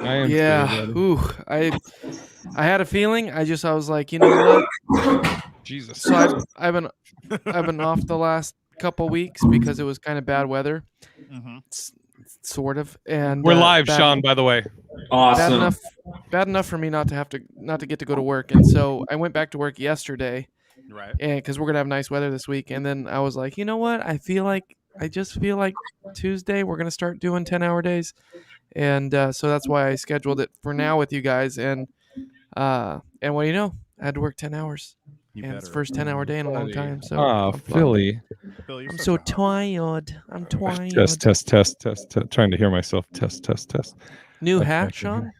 I am. Yeah. Ooh, I had a feeling. I was like, you know what? Jesus. So I've been off the last couple weeks because it was kind of bad weather, sort of, and We're live, Sean. By the way. Awesome. Bad enough for me not to get to go to work, and so I went back to work yesterday, Right. and because we're gonna have nice weather this week, and then I was like, you know what? I just feel like Tuesday we're gonna start doing 10-hour days, and so that's why I scheduled it for now with you guys, and what do you know? I had to work 10 hours. And it's the first 10-hour day in a long time. So oh, Philly. I'm so tired. I'm tired. Test. Trying to hear myself. Test. New hat, Sean?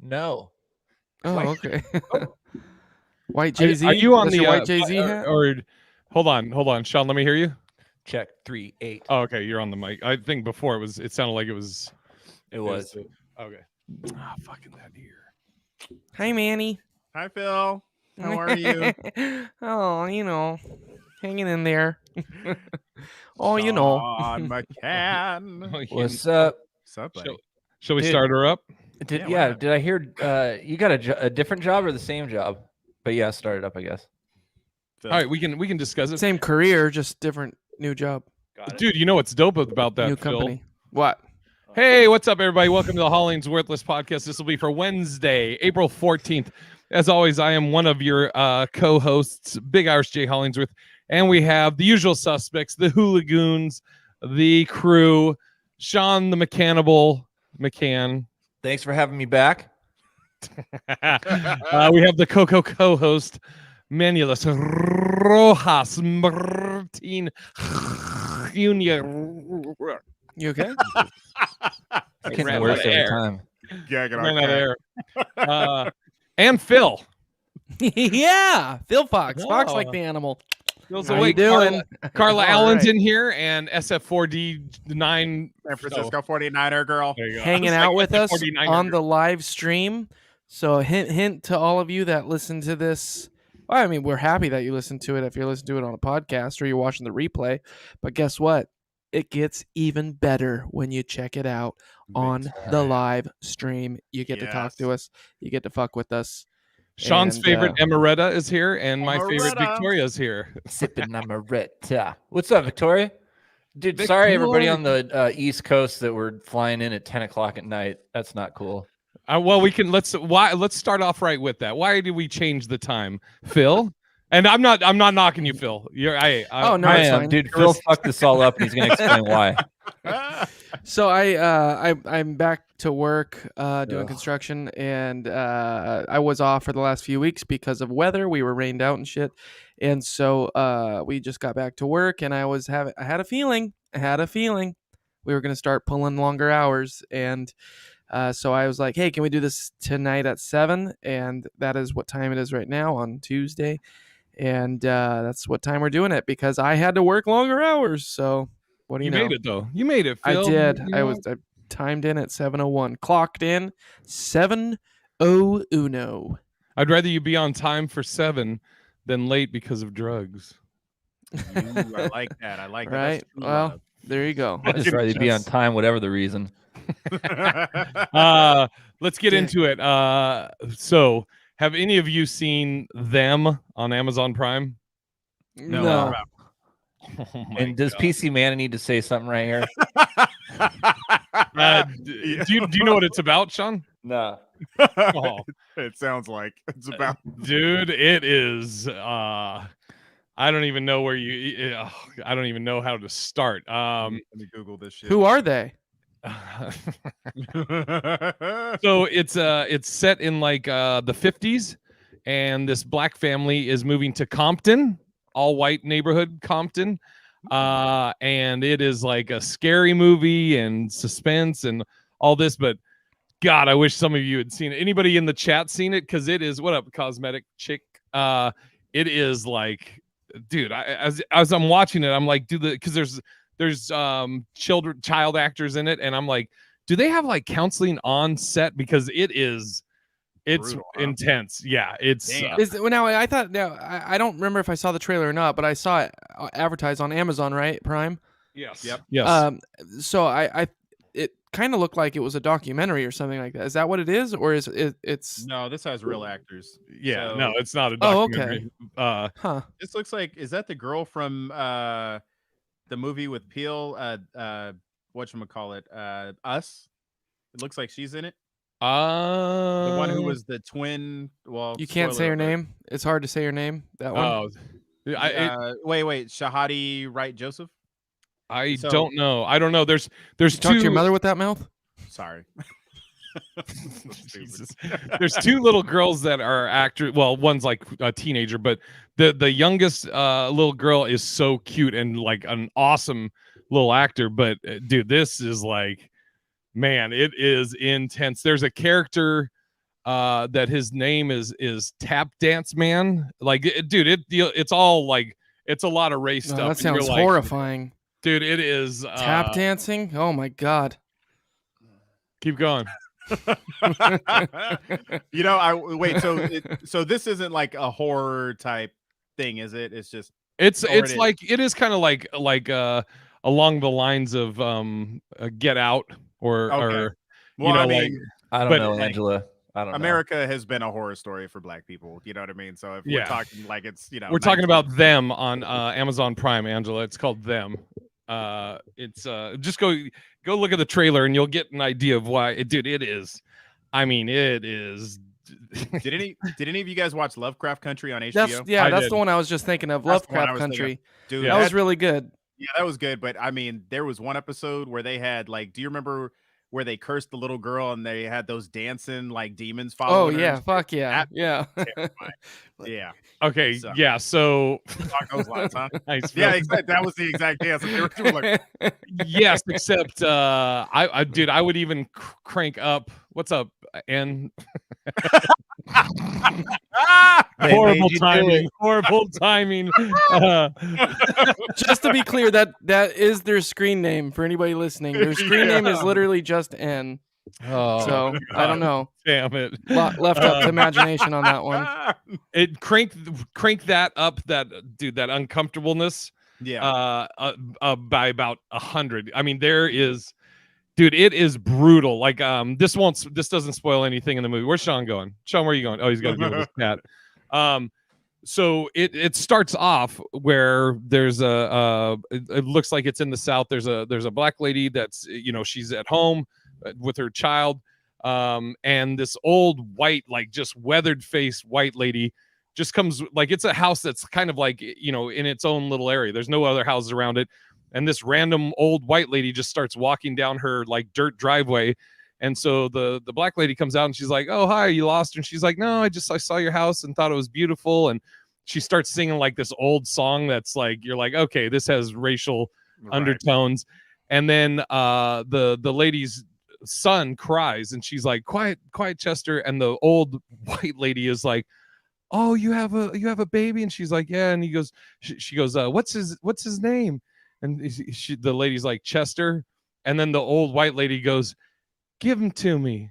No. Oh, okay. White Jay-Z? Are you on the White Jay-Z hat? Or hold on, Sean. Let me hear you. Check 3 8. Oh, okay, you're on the mic. I think before it sounded like it was. It was. Okay. Ah, fucking that ear. Hi, Manny. Hi, Phil. How are you? Oh, you know, hanging in there. Oh, you know. Sean McCann. What's up? What's up, buddy? Shall we Dude. start her up? Did why not? did I hear you got a different job or the same job? But yeah, start it up, I guess. Phil. All right, we can discuss it. Same career, just different new job. Dude, you know what's dope about that, New Phil? company. What? Hey, what's up, everybody? Welcome to the Hollings Worthless Podcast. This will be for Wednesday, April 14th. As always, I am one of your co-hosts, Big Irish J. Hollingsworth, and we have the usual suspects, the Hooligoons, the crew, Sean the Mechanable McCann. Thanks for having me back. We have the Coco co-host, Manulus Rojas Martin Jr. You okay? It's getting Ran worse out of every air. time. Yeah, get Ran out of air. And Phil. Yeah. Phil Fox. Fox Oh. like the animal. Phil's How you awake. doing? Carla All Allen's right. in here, and SF4D9 San Francisco 49er girl. There you go. Hanging I out was with like, us SF49 on the live stream. So hint to all of you that listen to this. Well, I mean, we're happy that you listen to it if you're listening to it on a podcast or you're watching the replay. But guess what? It gets even better when you check it out on the live stream. You get to talk to us. You get to fuck with us. Sean's And, favorite Emeretta is here, and my favorite Emeretta. Victoria's here. Sipping Amaretta. What's up, Victoria? Dude, Victoria. sorry everybody on the East Coast that we're flying in at 10 o'clock at night. That's not cool. Well, we can let's start off right with that. Why did we change the time, Phil? And I'm not knocking you, Phil. You're Oh, no, I it's am, fine. dude. Phil fucked this all up, and he's gonna explain why. So I'm back to work doing Ugh. construction, and I was off for the last few weeks because of weather. We were rained out and shit, and so we just got back to work, and I had a feeling we were gonna start pulling longer hours, and so I was like, hey, can we do this tonight at 7? And that is what time it is right now on Tuesday, and that's what time we're doing it because I had to work longer hours. So what do you know? made it though. You made it, I Phil. did. You I know? was I timed in at 7:01. Clocked in 7:01. I'd rather you be on time for 7 than late because of drugs. I like that. I like that. Right. That's true Well, love. there you go. I'd just rather be on time, whatever the reason. Let's get into it. So have any of you seen Them on Amazon Prime? No. Oh my And does God. PC Man need to say something right here? Do you know what it's about, Sean? No. Oh, It sounds like it's about. dude, it is. I don't even know where I don't even know how to start. Let me Google this shit. Who are they? So it's set in like the 50s, and this black family is moving to Compton, all white neighborhood Compton, and it is like a scary movie and suspense and all this. But God, I wish some of you had seen it. Anybody in the chat seen it? Because it is, what up, cosmetic chick? It is like, dude, as I'm watching it, I'm like, because there's child actors in it, and I'm like, do they have like counseling on set? Because it's Brutal, huh? intense. Yeah, it's Damn. I thought I don't remember if I saw the trailer or not, but I saw it advertised on Amazon, right? Prime. Yes. Yep. Yes. So I it kind of looked like it was a documentary or something like that. Is that what it is, or is it's? No, this has real actors. Yeah. So No, it's not a Oh, documentary. okay. Huh. this looks like, is that the girl from the movie with Peel? Whatchamacallit? Us. It looks like she's in it. The one who was the twin. Well, You can't say spoiler her alert. name. It's hard to say her name. That one. Oh, Wait, Shahadi Wright Joseph. I So- don't know. I don't know. There's You talk two. to your mother with that mouth. Sorry. Jesus. There's two little girls that are actors. Well, one's like a teenager, but the youngest little girl is so cute and like an awesome little actor. But dude, this is like, man, it is intense. There's a character that his name is Tap Dance Man. Like, dude, it's all like, it's a lot of race stuff. That and you're sounds like, horrifying. dude. It is Tap dancing. Oh my god. Keep going. Wait. So this isn't like a horror type thing, is it? It's just It's Or it like it is kind of like along the lines of Get Out or Okay. or well. know, I like- mean, I don't But, know, like, Angela. I don't know. America has been a horror story for Black people. You know what I mean? So if we're Yeah. talking like it's we're talking about Them on Amazon Prime, Angela. It's called Them. It's just go look at the trailer and you'll get an idea of why. Dude, it is. I mean, it is. Did any of you guys watch Lovecraft Country on HBO? That's did. the one I was just thinking of. That's the one I Lovecraft was thinking Country. Dude, Yeah. That was really good. Yeah, that was good. But I mean, there was one episode where they had like, do you remember where they cursed the little girl and they had those dancing like demons Oh following her? yeah, fuck yeah, That- yeah. Terrifying. Yeah, Okay, So- yeah. So talk those lines, huh? nice. Yeah, Phil. exactly. That was the exact dance. They were like, Yes, except I dude, I would even crank up. What's up, N? They Horrible made you do timing. it. Horrible timing. Uh, Just to be clear, that is their screen name for anybody listening. Their screen name is Yeah. literally just N. oh, So I don't know. damn it. Left up to imagination on that one. It crank that up. That dude, that uncomfortableness. Yeah. By about 100. I mean, there is, dude, it is brutal. Like, this doesn't spoil anything in the movie. Where's Sean going? Sean, where are you going? Oh, he's got to go with his cat. So it starts off where there's it looks like it's in the South. There's a black lady that's, she's at home with her child. And this old white, like just weathered face white lady just comes, like, it's a house that's kind of like, in its own little area. There's no other houses around it. And this random old white lady just starts walking down her like dirt driveway. And so the black lady comes out and she's like, "Oh, hi, you lost her?" And she's like, "No, I saw your house and thought it was beautiful." And she starts singing like this old song that's like, you're like, okay, this has racial undertones. And then the lady's son cries and she's like, quiet, Chester. And the old white lady is like, "Oh, you have a baby?" And she's like, "Yeah." And he goes, she goes, what's his name?" And the lady's like, "Chester." And then the old white lady goes, "Give him to me."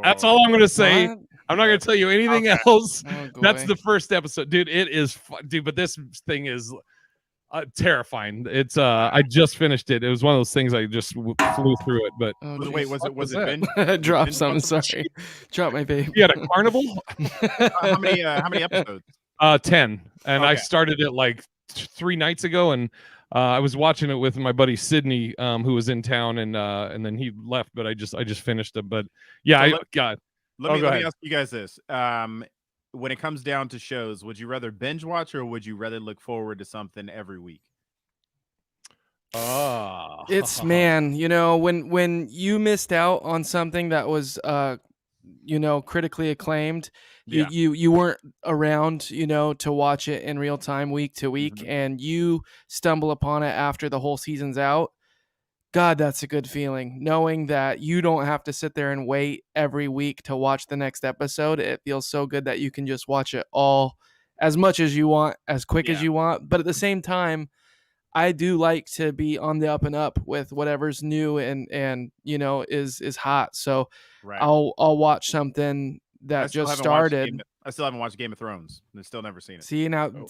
That's all I'm going to say. What? I'm not going to tell you anything Okay. else. Oh, That's boy. the first episode, dude. It is dude, but this thing is terrifying. It's I just finished it. It was one of those things I just flew through it. But Oh, Wait, jeez. was it that? binge? I dropped Didn't something. watch Sorry, dropped my baby. you had a carnival. How many episodes? 10, and I Okay. started it like 3 nights ago, and I was watching it with my buddy Sydney, who was in town, and then he left, but I just finished it. But yeah, So I let- got Let Oh, me go let me ahead. ask you guys this. When it comes down to shows, would you rather binge watch or would you rather look forward to something every week? It's man, when you missed out on something that was critically acclaimed, Yeah. you weren't around, to watch it in real time week to week, Mhm. and you stumble upon it after the whole season's out. God, that's a good feeling. Knowing that you don't have to sit there and wait every week to watch the next episode. It feels so good that you can just watch it all as much as you want, as quick as Yeah. you want. But at the same time, I do like to be on the up and up with whatever's new and is hot. So Right. I'll watch something that still just haven't watched started. I still haven't watched Game of Thrones. I've still never seen it. See now, Oh.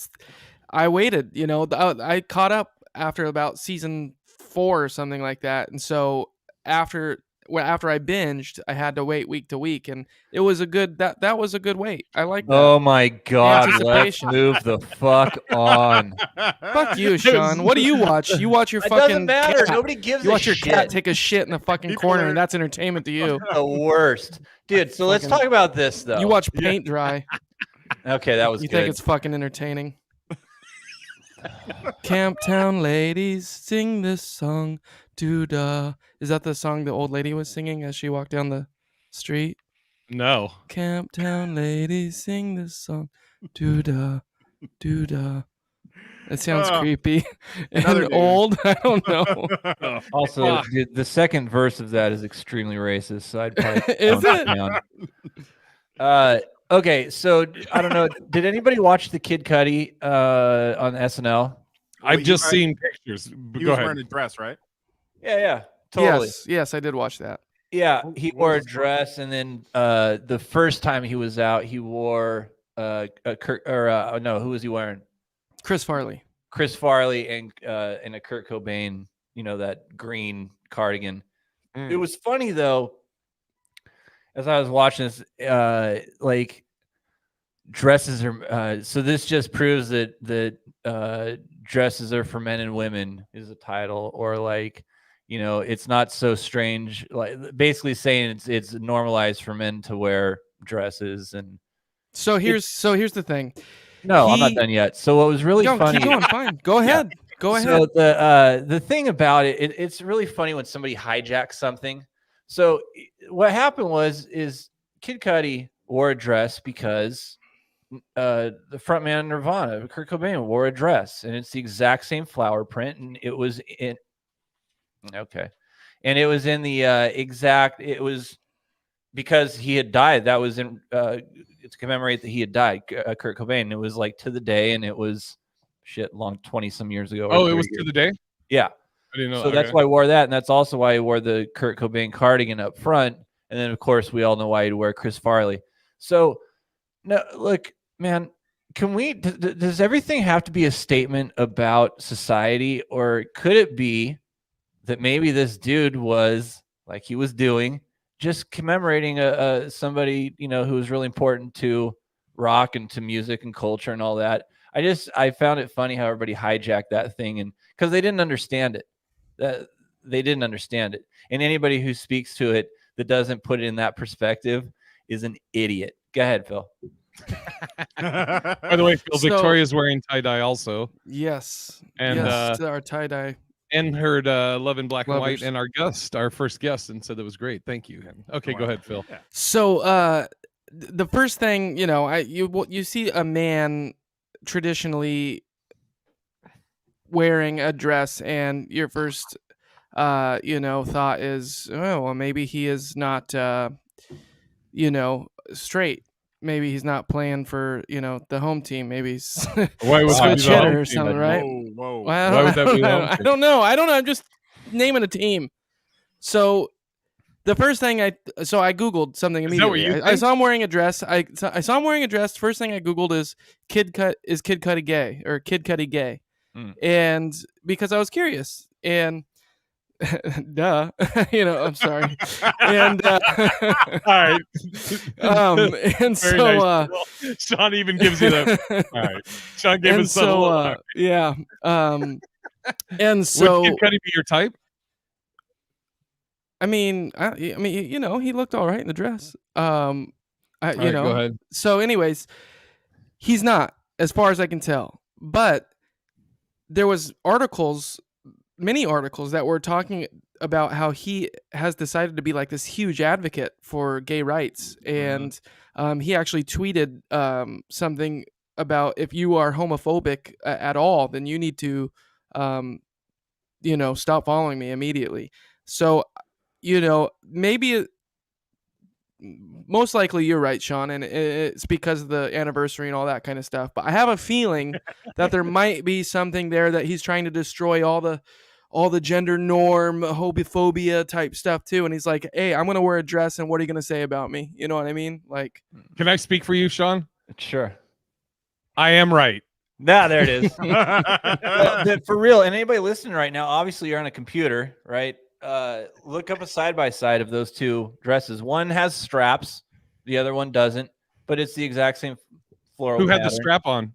I waited. I caught up after about season 4 or something like that. And so after I binged, I had to wait week to week, and it was a good that was a good wait. I like that. Oh my God! Let's Anticipation. move the fuck on. Fuck you, Sean. What do you watch? You watch your It fucking doesn't matter. cat. Nobody gives You a watch your shit. cat take a shit in the fucking corner, and that's entertainment to you. The worst, dude. So let's talk about this though. You watch paint dry. Okay, that was You good. think it's fucking entertaining? Camptown ladies sing this song, doo-da. Is that the song the old lady was singing as she walked down the street? No. Camptown ladies sing this song, doo-da, doo-da. It sounds creepy and old. I don't know. Also, the second verse of that is extremely racist. So I'd probably Is it? Down. Okay, so I don't know. Did anybody watch the Kid Cudi on SNL? I've just seen pictures. He was wearing a dress, right? Yeah, totally. Yes, I did watch that. Yeah, he wore a dress, and then the first time he was out, he wore who was he wearing? Chris Farley. Chris Farley and a Kurt Cobain, that green cardigan. It was funny though, as I was watching this, like dresses are. So this just proves that dresses are for men and women is the title, or like, it's not so strange. Like basically saying it's normalized for men to wear dresses. And so here's the thing. No, I'm not done yet. So what was really funny? Keep going, fine. Go ahead. Yeah. Go ahead. So the thing about it's really funny when somebody hijacks something. So what happened is Kid Cudi wore a dress because the frontman of Nirvana, Kurt Cobain, wore a dress, and it's the exact same flower print, and it was in the exact. It was because he had died. That was in to commemorate that he had died, Kurt Cobain. It was like to the day, and it was long 20 some years ago. Oh, it was to the day? Yeah. I didn't know. So that's why I wore that, and that's also why he wore the Kurt Cobain cardigan up front. And then, of course, we all know why he'd wear Chris Farley. So, no, look, man, does everything have to be a statement about society, or could it be that maybe this dude was, like he was doing, just commemorating somebody, who was really important to rock and to music and culture and all that? I found it funny how everybody hijacked that thing, and because they didn't understand it. And anybody who speaks to it that doesn't put it in that perspective is an idiot. Go ahead, Phil. By the way, Phil, Victoria's wearing tie-dye also. Yes. And our tie-dye. And heard Love in Black and Lovers. White, and our first guest, and said that was great. Thank you. Okay, go ahead, Phil. So the first thing, you see a man traditionally wearing a dress, and your first thought is, oh, well, maybe he is not straight. Maybe he's not playing for the home team. Maybe he's Why would that be the hitter home or team? something, right? Whoa. Well, Why would that be the home I team? don't know. I'm just naming a team. So the first thing I googled something immediately. Is that what you I think? saw him wearing a dress. I saw him wearing a dress. First thing I googled is Kid Cudi gay, or Kid Cudi gay, and because I was curious, and duh, I'm sorry, and All right. and Very so nice. Sean even gives you that. All right. Sean gave us some. Yeah, and so Would Kid Cudi be your type? I mean, he looked all right in the dress. All right, go ahead. So, anyways, he's not, as far as I can tell. But there was many articles that were talking about how he has decided to be like this huge advocate for gay rights, and he actually tweeted something about, if you are homophobic at all, then you need to, stop following me immediately. So, maybe most likely you're right, Sean, and it's because of the anniversary and all that kind of stuff. But I have a feeling that there might be something there that he's trying to destroy all the gender norm, homophobia type stuff too. And he's like, hey, I'm going to wear a dress, and what are you going to say about me? You know what I mean? Like, Can I speak for you, Sean? Sure. I am right. Nah, there it is. But for real, and anybody listening right now, obviously you're on a computer, right? Look up a side by side of those two dresses. One has straps, the other one doesn't, but it's the exact same floral. Who had pattern. the strap on?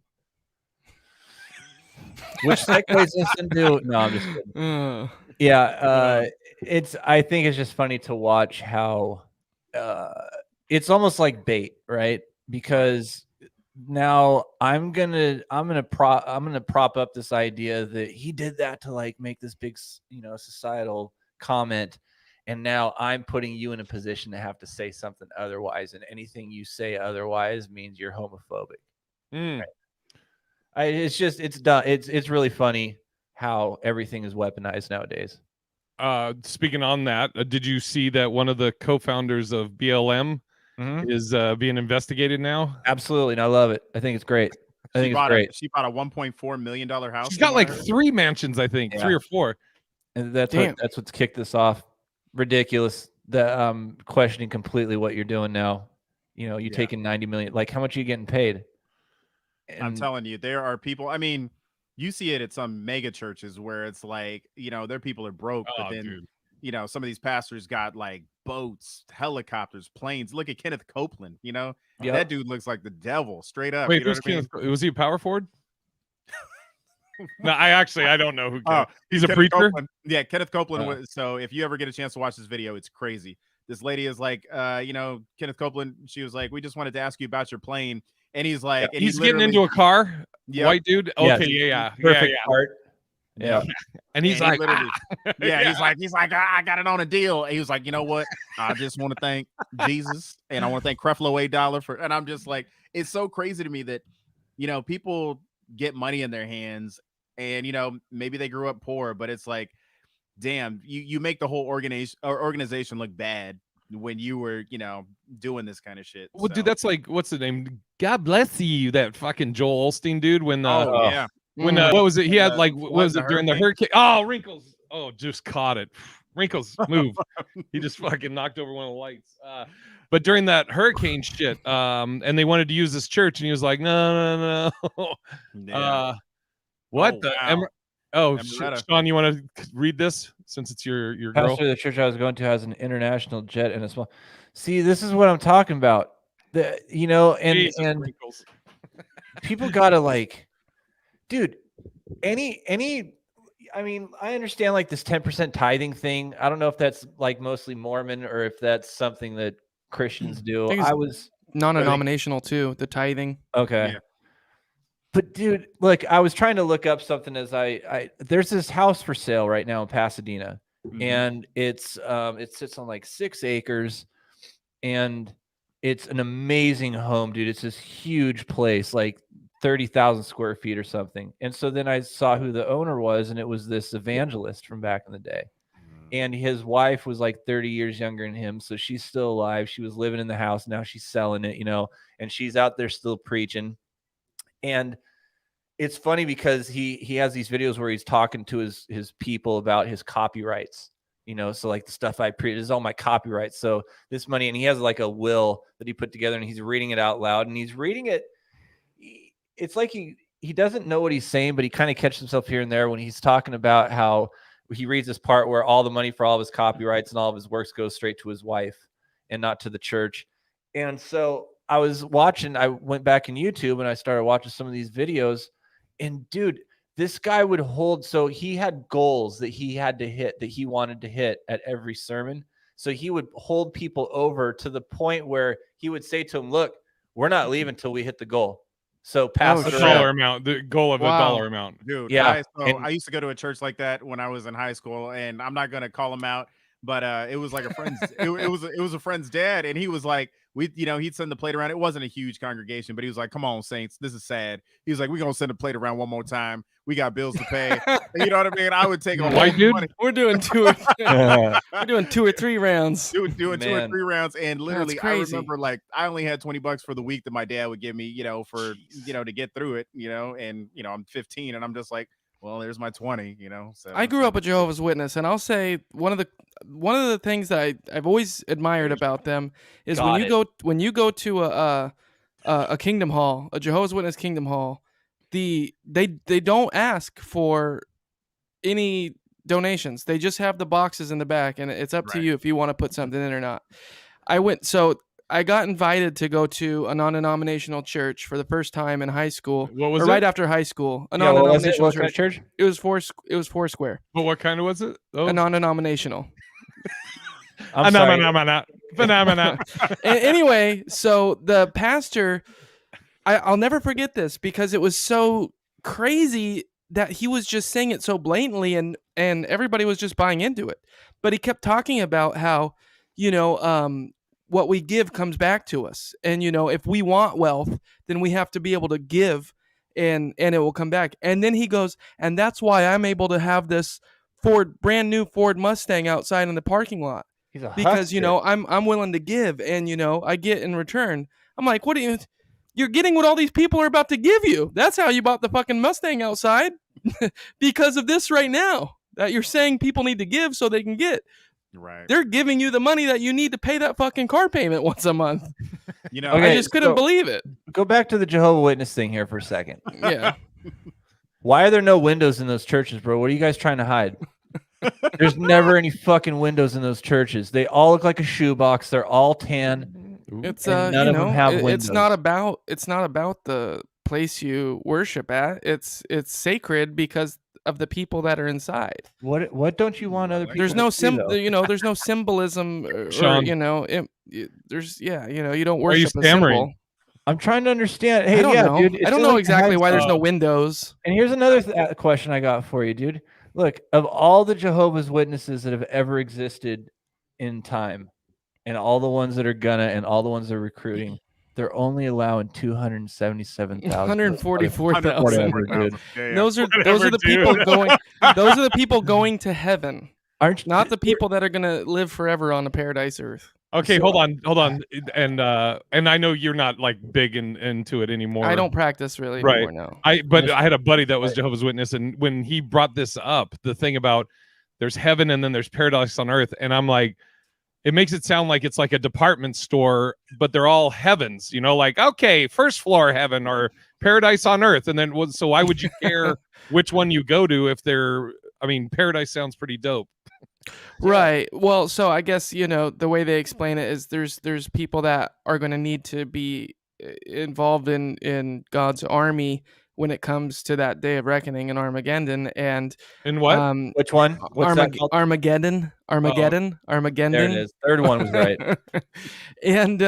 Which segues us into no, I'm just kidding. Yeah, I think it's just funny to watch how it's almost like bait, right? Because now I'm gonna prop up this idea that he did that to like make this big, societal comment, and now I'm putting you in a position to have to say something otherwise, and anything you say otherwise means you're homophobic. Right? It's done. It's really funny how everything is weaponized nowadays. Speaking on that, did you see that one of the co-founders of BLM is being investigated now? Absolutely, and I love it. I think it's great. She bought a $1.4 million house. She's got like 3 mansions, I think, 3 or 4. And that's what's kicked this off. Ridiculous. The questioning completely what you're doing now. You're taking 90 million. Like, how much are you getting paid? And I'm telling you, there are people. I mean, you see it at some mega churches where it's like, their people are broke, but then, some of these pastors got like boats, helicopters, planes. Look at Kenneth Copeland. That dude looks like the devil, straight up. Wait, who's Kenneth? Was he a power forward? No, I don't know who. He's a preacher. Copeland. Yeah, Kenneth Copeland. So if you ever get a chance to watch this video, it's crazy. This lady is like, Kenneth Copeland. She was like, we just wanted to ask you about your plane. And he's like, and he's getting into a car. Yep. White dude. Okay, yeah. Perfect art. Yeah. And he's like, he's like, I got it on a deal. And he was like, you know what? I just want to thank Jesus, and I want to thank Creflo $8 for. And I'm just like, it's so crazy to me that, people get money in their hands, and maybe they grew up poor, but it's like, damn, you make the whole organization look bad when you were, doing this kind of shit. Well, dude, that's like, what's the name? God bless you, that fucking Joel Osteen dude. When what was it? He had like, what was it during the hurricane? Oh, Wrinkles. Oh, just caught it. Wrinkles, move. He just fucking knocked over one of the lights. But during that hurricane shit, and they wanted to use this church, and he was like, no. What the? Wow. Sean, you want to read this since it's your girl? Pastor of the church I was going to has an international jet and a small. See, this is what I'm talking about. And people gotta like, dude. I mean, I understand like this 10% tithing thing. I don't know if that's like mostly Mormon or if that's something that Christians do. I was non-denominational too. The tithing. Okay. Yeah. But dude, look, I was trying to look up something as there's this house for sale right now in Pasadena, and it sits on like 6 acres, and it's an amazing home, dude. It's this huge place, like 30,000 square feet or something. And so then I saw who the owner was, and it was this evangelist from back in the day. And his wife was like 30 years younger than him, so she's still alive. She was living in the house. Now she's selling it, and she's out there still preaching. And it's funny because he has these videos where he's talking to his people about his copyrights, so like the stuff I preach is all my copyrights. So this money, and he has like a will that he put together, and he's reading it out loud, and he's reading it. It's like he doesn't know what he's saying, but he kind of catches himself here and there when he's talking about how he reads this part where all the money for all of his copyrights and all of his works goes straight to his wife and not to the church. And so I went back in YouTube and I started watching some of these videos, and dude, this guy would hold, so he had goals that he had to hit, that he wanted to hit at every sermon. So he would hold people over to the point where he would say to them, look, we're not leaving till we hit the goal. So pass the dollar amount, the goal of a dollar amount. Dude, yeah. I used to go to a church like that when I was in high school, and I'm not going to call him out, but it was like a friend's, it was a friend's dad. And he was like, he'd send the plate around. It wasn't a huge congregation, but he was like, come on, saints, this is sad. He was like, we're going to send the plate around one more time. We got bills to pay. You know what I mean? I would take a white dude. Money. We're doing 2 or 3 rounds. Doing 2 or 3 rounds. And literally, I remember like I only had $20 for the week that my dad would give me, to get through it, and I'm 15 and I'm just like, well, there's my 20, So I grew up a Jehovah's Witness, and I'll say one of the things that I've always admired about them is when you go to a Kingdom Hall, a Jehovah's Witness Kingdom Hall, they don't ask for any donations. They just have the boxes in the back, and it's up to you if you want to put something in or not. I got invited to go to a non-denominational church for the first time in high school. What was it? Right after high school. A non-denominational church. It was Foursquare. But what kind was it? A non-denominational. Phenomena. Anyway, so the pastor, I'll never forget this because it was so crazy that he was just saying it so blatantly, and everybody was just buying into it. But he kept talking about how, what we give comes back to us. And, if we want wealth, then we have to be able to give and it will come back. And then he goes, and that's why I'm able to have this brand new Ford Mustang outside in the parking lot. Because, I'm willing to give and, I get in return. I'm like, you're getting what all these people are about to give you. That's how you bought the fucking Mustang outside because of this right now that you're saying people need to give so they can get. Right. They're giving you the money that you need to pay that fucking car payment once a month. Okay, I just couldn't believe it. Go back to the Jehovah's Witness thing here for a second. Yeah. Why are there no windows in those churches, bro? What are you guys trying to hide? There's never any fucking windows in those churches. They all look like a shoebox. They're all tan. It's none of them have windows. It's not about the place you worship at. It's sacred because of the people that are inside. What don't you want other people? There's no there's no symbolism or you don't worship a symbol. I'm trying to understand. Hey, I don't know. Dude, I don't know exactly why there's no windows. And here's another question I got for you, dude. Look, of all the Jehovah's Witnesses that have ever existed in time, and all the ones that are and all the ones that are recruiting, they're only allowing 277,000. 144,000. Those are the people going. Those are the people going to heaven. Not the people that are going to live forever on a paradise earth. Okay, hold on, and I know you're not like big into it anymore. I don't practice really anymore now. I had a buddy that was Jehovah's Witness, and when he brought this up, the thing about there's heaven and then there's paradise on earth, and I'm like, it makes it sound like it's like a department store, but they're all heavens, like, okay, first floor heaven or paradise on earth, and then so why would you care which one you go to if paradise sounds pretty dope. Right. Well, so I guess, the way they explain it is there's people that are going to need to be involved in God's army when it comes to that day of reckoning in Armageddon. And in what? Which one? What's that called? Armageddon. Armageddon. There it is. Third one was right. And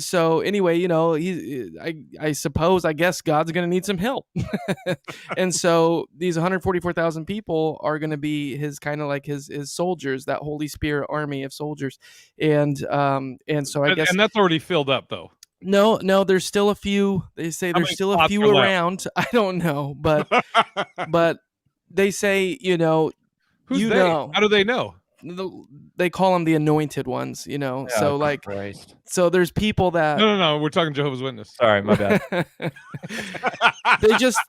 so anyway, I guess God's going to need some help. And so these 144,000 people are going to be his kind of like his soldiers, that Holy Spirit army of soldiers. And so I guess. And that's already filled up though. No, there's still a few. They say there's still a few around. I don't know, but they say, Who's they? How do they know? They call them the anointed ones, so like, Christ. So there's people that. No, we're talking Jehovah's Witness. Sorry, my bad. They just,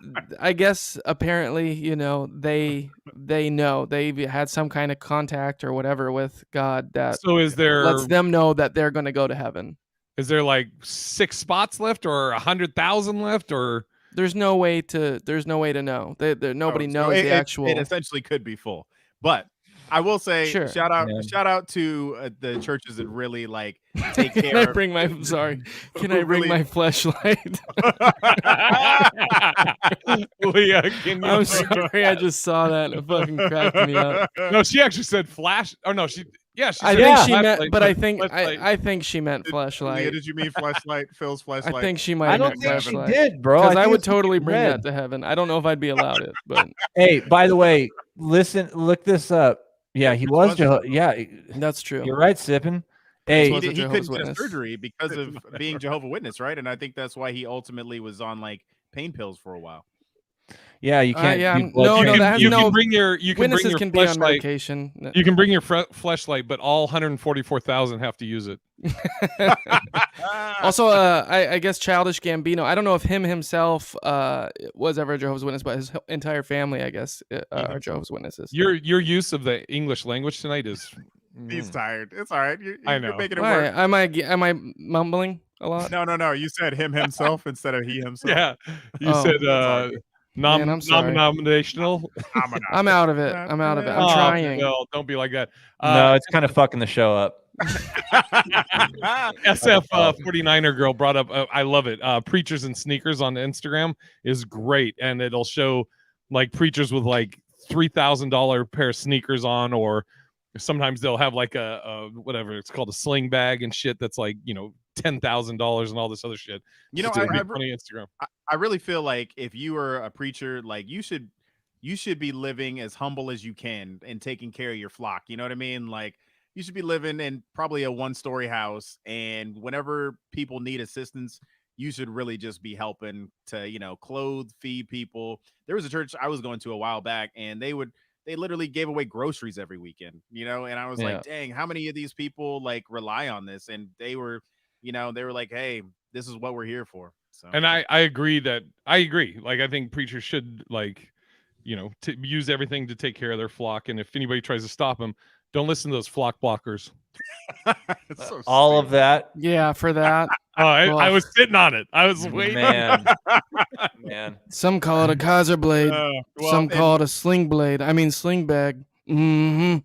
I guess, apparently, they know they've had some kind of contact or whatever with God that lets them know that they're going to go to heaven. Is there like 6 spots left or 100,000 left or? There's no way to know. Nobody knows the actual. It essentially could be full, but I will say, shout out to the churches that really like take care. Can I bring my my fleshlight? Leah, I'm sorry, I just saw that and it fucking cracked me up. No, she actually said flash. Oh no, she I think she meant, but I think she meant fleshlight. Leah, did you mean fleshlight? Phil's fleshlight? I think she might. I don't think she did, bro. Because I would totally bring that to heaven. I don't know if I'd be allowed it, but hey, by the way, look this up. Yeah, he was Jehovah. Yeah, that's true. You're right, Sippin. Hey, he couldn't get surgery because of being Jehovah's Witness, right? And I think that's why he ultimately was on like pain pills for a while. Yeah, you can't. You can bring your witnesses can be on medication. You can bring your fleshlight, but all 144,000 have to use it. Also, I guess Childish Gambino. I don't know if himself was ever a Jehovah's Witness, but his entire family, I guess, are Jehovah's Witnesses. Your use of the English language tonight is. He's tired. It's all right. I know. You're making it work. Am I mumbling? a lot? No. You said him himself instead of he himself. Yeah, you said Man, I'm sorry. nominational. I'm out of it. I'm trying. Well, don't be like that. No, it's kind of fucking the show up. SF 49er girl brought up. I love it. Preachers and sneakers on Instagram is great, and it'll show like preachers with like $3,000 pair of sneakers on, or sometimes they'll have like a whatever it's called, a sling bag and shit that's like, you know, $10,000 and all this other shit. You know, funny Instagram. I really feel like if you were a preacher, like you should be living as humble as you can and taking care of your flock. You know what I mean? Like you should be living in probably a 1-story house, and whenever people need assistance, you should really just be helping to, you know, clothe, feed people. There was a church I was going to a while back, and they literally gave away groceries every weekend, you know, and I was like, dang, how many of these people like rely on this? And they were like, hey, this is what we're here for. So, and I agree. Like, I think preachers should, like, you know, use everything to take care of their flock. And if anybody tries to stop them, don't listen to those flock blockers. So all of that. Yeah, for that. I was sitting on it. I was waiting. Man. Some call it a Kaiser blade. Some call it a sling blade. I mean, sling bag. Mm-hmm.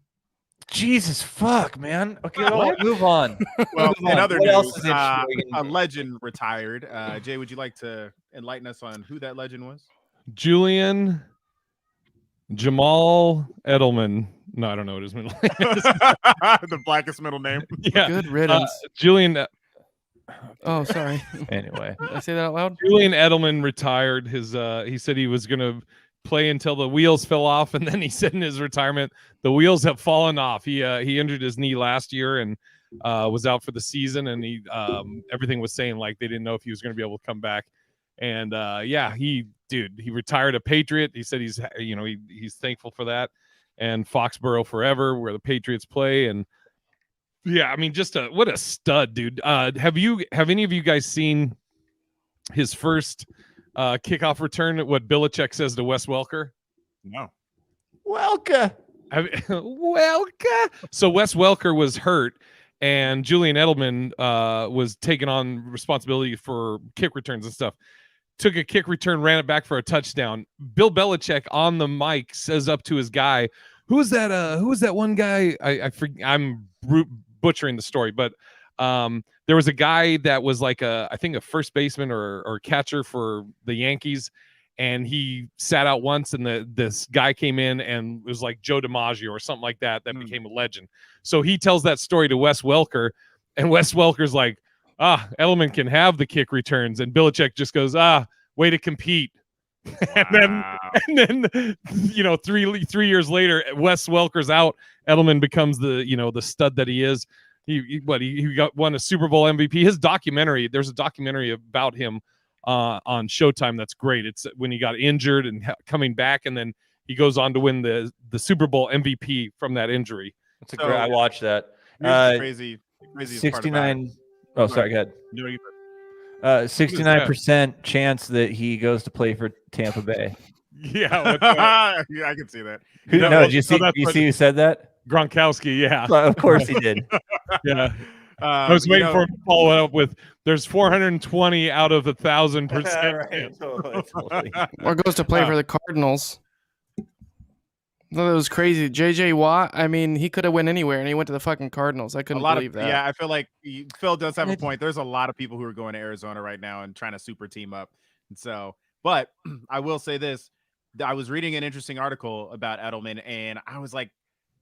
Jesus fuck, man. Okay, move on. Well, in other what news, else is a legend retired. Jay, would you like to enlighten us on who that legend was? Julian Jamal Edelman. No, I don't know what his middle name is. The blackest middle name. Yeah. Good riddance. Julian. Oh, sorry. Anyway, did I say that out loud? Julian Edelman retired. He said he was going to play until the wheels fell off, and then he said in his retirement the wheels have fallen off. He injured his knee last year and was out for the season, and he everything was saying like they didn't know if he was going to be able to come back. And he retired a Patriot. He said he's thankful for that, and Foxborough forever, where the Patriots play. And yeah, I mean, what a stud, dude. Have any of you guys seen his first kickoff return? What Belichick says to Wes Welker? No. Welker. So Wes Welker was hurt, and Julian Edelman was taking on responsibility for kick returns and stuff. Took a kick return, ran it back for a touchdown. Bill Belichick on the mic says up to his guy, who is that one guy? I'm butchering the story, but there was a guy that was like I think a first baseman or catcher for the Yankees, and he sat out once, and this guy came in and was like Joe DiMaggio or something like that became a legend. So he tells that story to Wes Welker, and Wes Welker's like, Edelman can have the kick returns, and Belichick just goes, way to compete. Wow. and then you know, three years later, Wes Welker's out, Edelman becomes the stud that he is. He won a Super Bowl MVP. There's a documentary about him on Showtime that's great. It's when he got injured and coming back, and then he goes on to win the Super Bowl MVP from that injury. That's great. I watched that. Crazy 69. Oh, sorry, go ahead. No, 69% chance that he goes to play for Tampa Bay. Yeah, yeah, I can see that. Did you see who said that? Gronkowski, yeah. Well, of course he did. Yeah. I was waiting for him to follow it up with, there's 420 out of 1,000%. Right. Totally. Or goes to play for the Cardinals. No, that was crazy. JJ Watt, I mean, he could have went anywhere, and he went to the fucking Cardinals. I couldn't believe that. Yeah, I feel like Phil does have a point. There's a lot of people who are going to Arizona right now and trying to super team up. And so, but I will say this. I was reading an interesting article about Edelman, and I was like,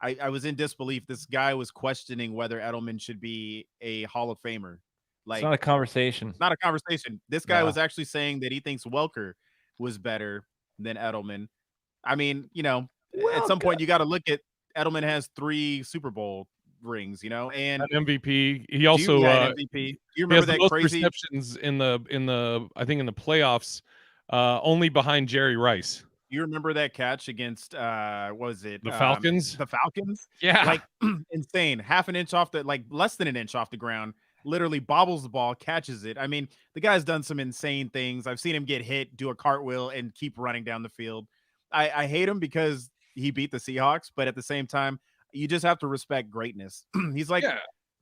I was in disbelief. This guy was questioning whether Edelman should be a Hall of Famer. Like, it's not a conversation. Not a conversation. This guy was actually saying that he thinks Welker was better than Edelman. I mean, you know, at some point you got to look at Edelman has 3 Super Bowl rings, you know, and an MVP. He also MVP. Do you remember that crazy receptions in the I think in the playoffs, only behind Jerry Rice. You remember that catch against what was it? The Falcons? The Falcons? Yeah. Like insane. Half an inch off less than an inch off the ground. Literally bobbles the ball, catches it. I mean, the guy's done some insane things. I've seen him get hit, do a cartwheel, and keep running down the field. I hate him because he beat the Seahawks, but at the same time, you just have to respect greatness. He's like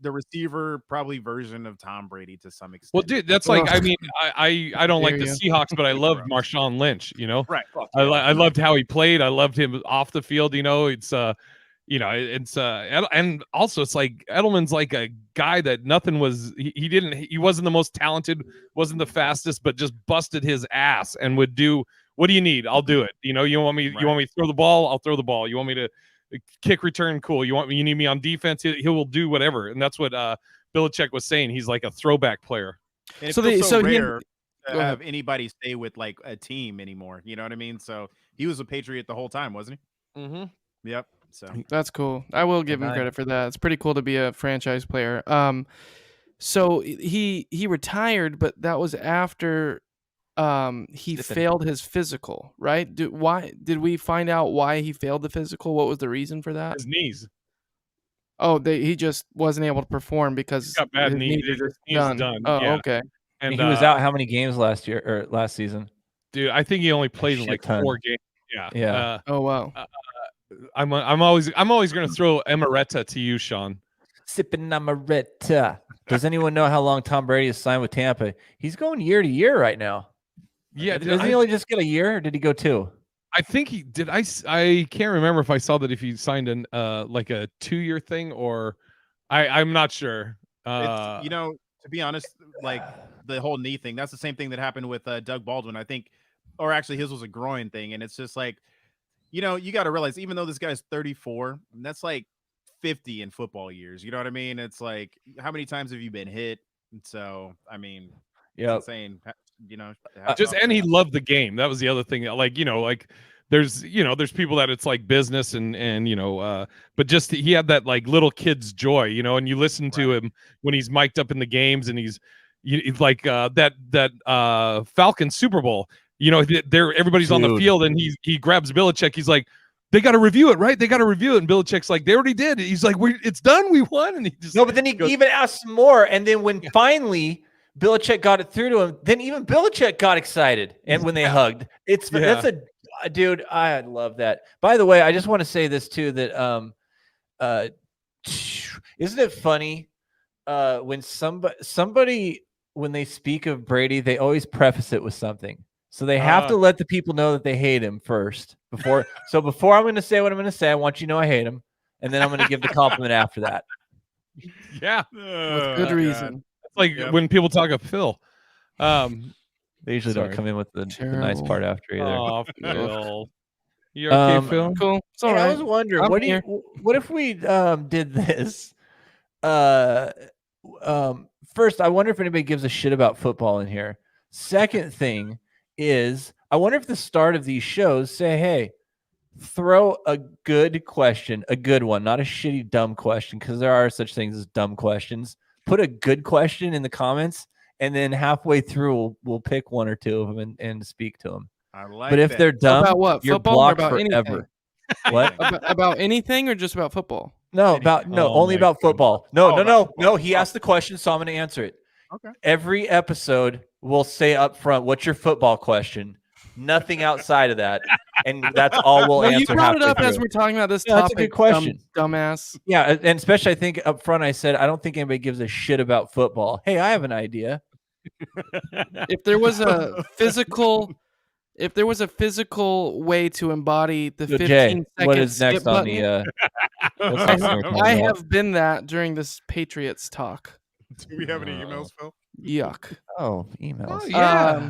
the receiver probably version of Tom Brady to some extent. Well, dude, that's like, I mean, I don't like the Seahawks, but I loved Marshawn Lynch, you know? Right. I loved how he played. I loved him off the field, you know? It's, you know, it's, and also it's like Edelman's like a guy that nothing was, he wasn't the most talented, wasn't the fastest, but just busted his ass and would do, what do you need? I'll do it. You know, you want me to throw the ball? I'll throw the ball. You want me to kick return? Cool. You need me on defense? He will do whatever. And that's what Belichick was saying. He's like a throwback player. And it's so rare to have anybody stay with like a team anymore. You know what I mean? So he was a Patriot the whole time, wasn't he? Mm-hmm. Yep. So that's cool. I will give him credit for that. It's pretty cool to be a franchise player. So he retired, but that was after he failed his physical, right? Why did we find out why he failed the physical? What was the reason for that? His knees. Oh, he just wasn't able to perform because he's got bad knees. He's done. Oh, yeah. Okay. And he was out how many games last season? Dude, I think he only played in like 4 games. Yeah. Yeah. Oh wow. I'm always going to throw Emeretta to you, Sean. Sipping Emeretta. Does anyone know how long Tom Brady is signed with Tampa? He's going year to year right now. Yeah. Doesn't he only just get a year, or did he go 2? I think he did. I can't remember if I saw that if he signed an like a 2-year thing or I'm not sure. It's, you know, to be honest, like the whole knee thing, that's the same thing that happened with Doug Baldwin, I think, or actually his was a groin thing. And it's just like, you know, you got to realize, even though this guy's 34, that's like 50 in football years. You know what I mean? It's like, how many times have you been hit? And so, I mean, it's insane. You know, and he loved the game. That was the other thing. Like, you know, like there's people that it's like business and you know, but just he had that like little kid's joy, you know, and you listen to him when he's mic'd up in the games and he's like that Falcon Super Bowl. You know, everybody's on the field and he grabs Belichick. He's like, they got to review it, right? They got to review it. And Belichick's like, they already did. He's like, it's done. We won. And he just but then he even asked more. And then when finally Belichick got it through to him, then even Belichick got excited. And when they hugged, that's a dude. I love that. By the way, I just want to say this too, that isn't it funny when somebody when they speak of Brady, they always preface it with something. So they have to let the people know that they hate him first. Before I'm going to say what I'm going to say, I want you to know I hate him, and then I'm going to give the compliment after that. Yeah, with good reason. It's like when people talk of Phil. They usually don't come in with the nice part after either. Oh, Phil. You okay, Phil? Cool. It's all right. I was wondering, what if we did this? First, I wonder if anybody gives a shit about football in here. Second thing is, I wonder if the start of these shows say, hey, throw a good question, a good one, not a shitty dumb question, because there are such things as dumb questions. Put a good question in the comments, and then halfway through we'll pick one or two of them and speak to them. I like but if that. they're dumb, about what? You're football blocked or about forever. Anything? What? About anything or just about football? No, only about football. No. He asked the question, so I'm going to answer it. Okay. Every episode we'll say up front, what's your football question? Nothing outside of that. And that's all we'll answer. You brought it up through. as we're talking about this topic. That's a good question. Dumbass. Yeah, and especially I think up front I said, I don't think anybody gives a shit about football. Hey, I have an idea. If there was a physical way to embody the 15 seconds, what is next on the I have been that during this Patriots talk. Do we have any emails, Phil? Yuck. Oh, emails. Oh, yeah.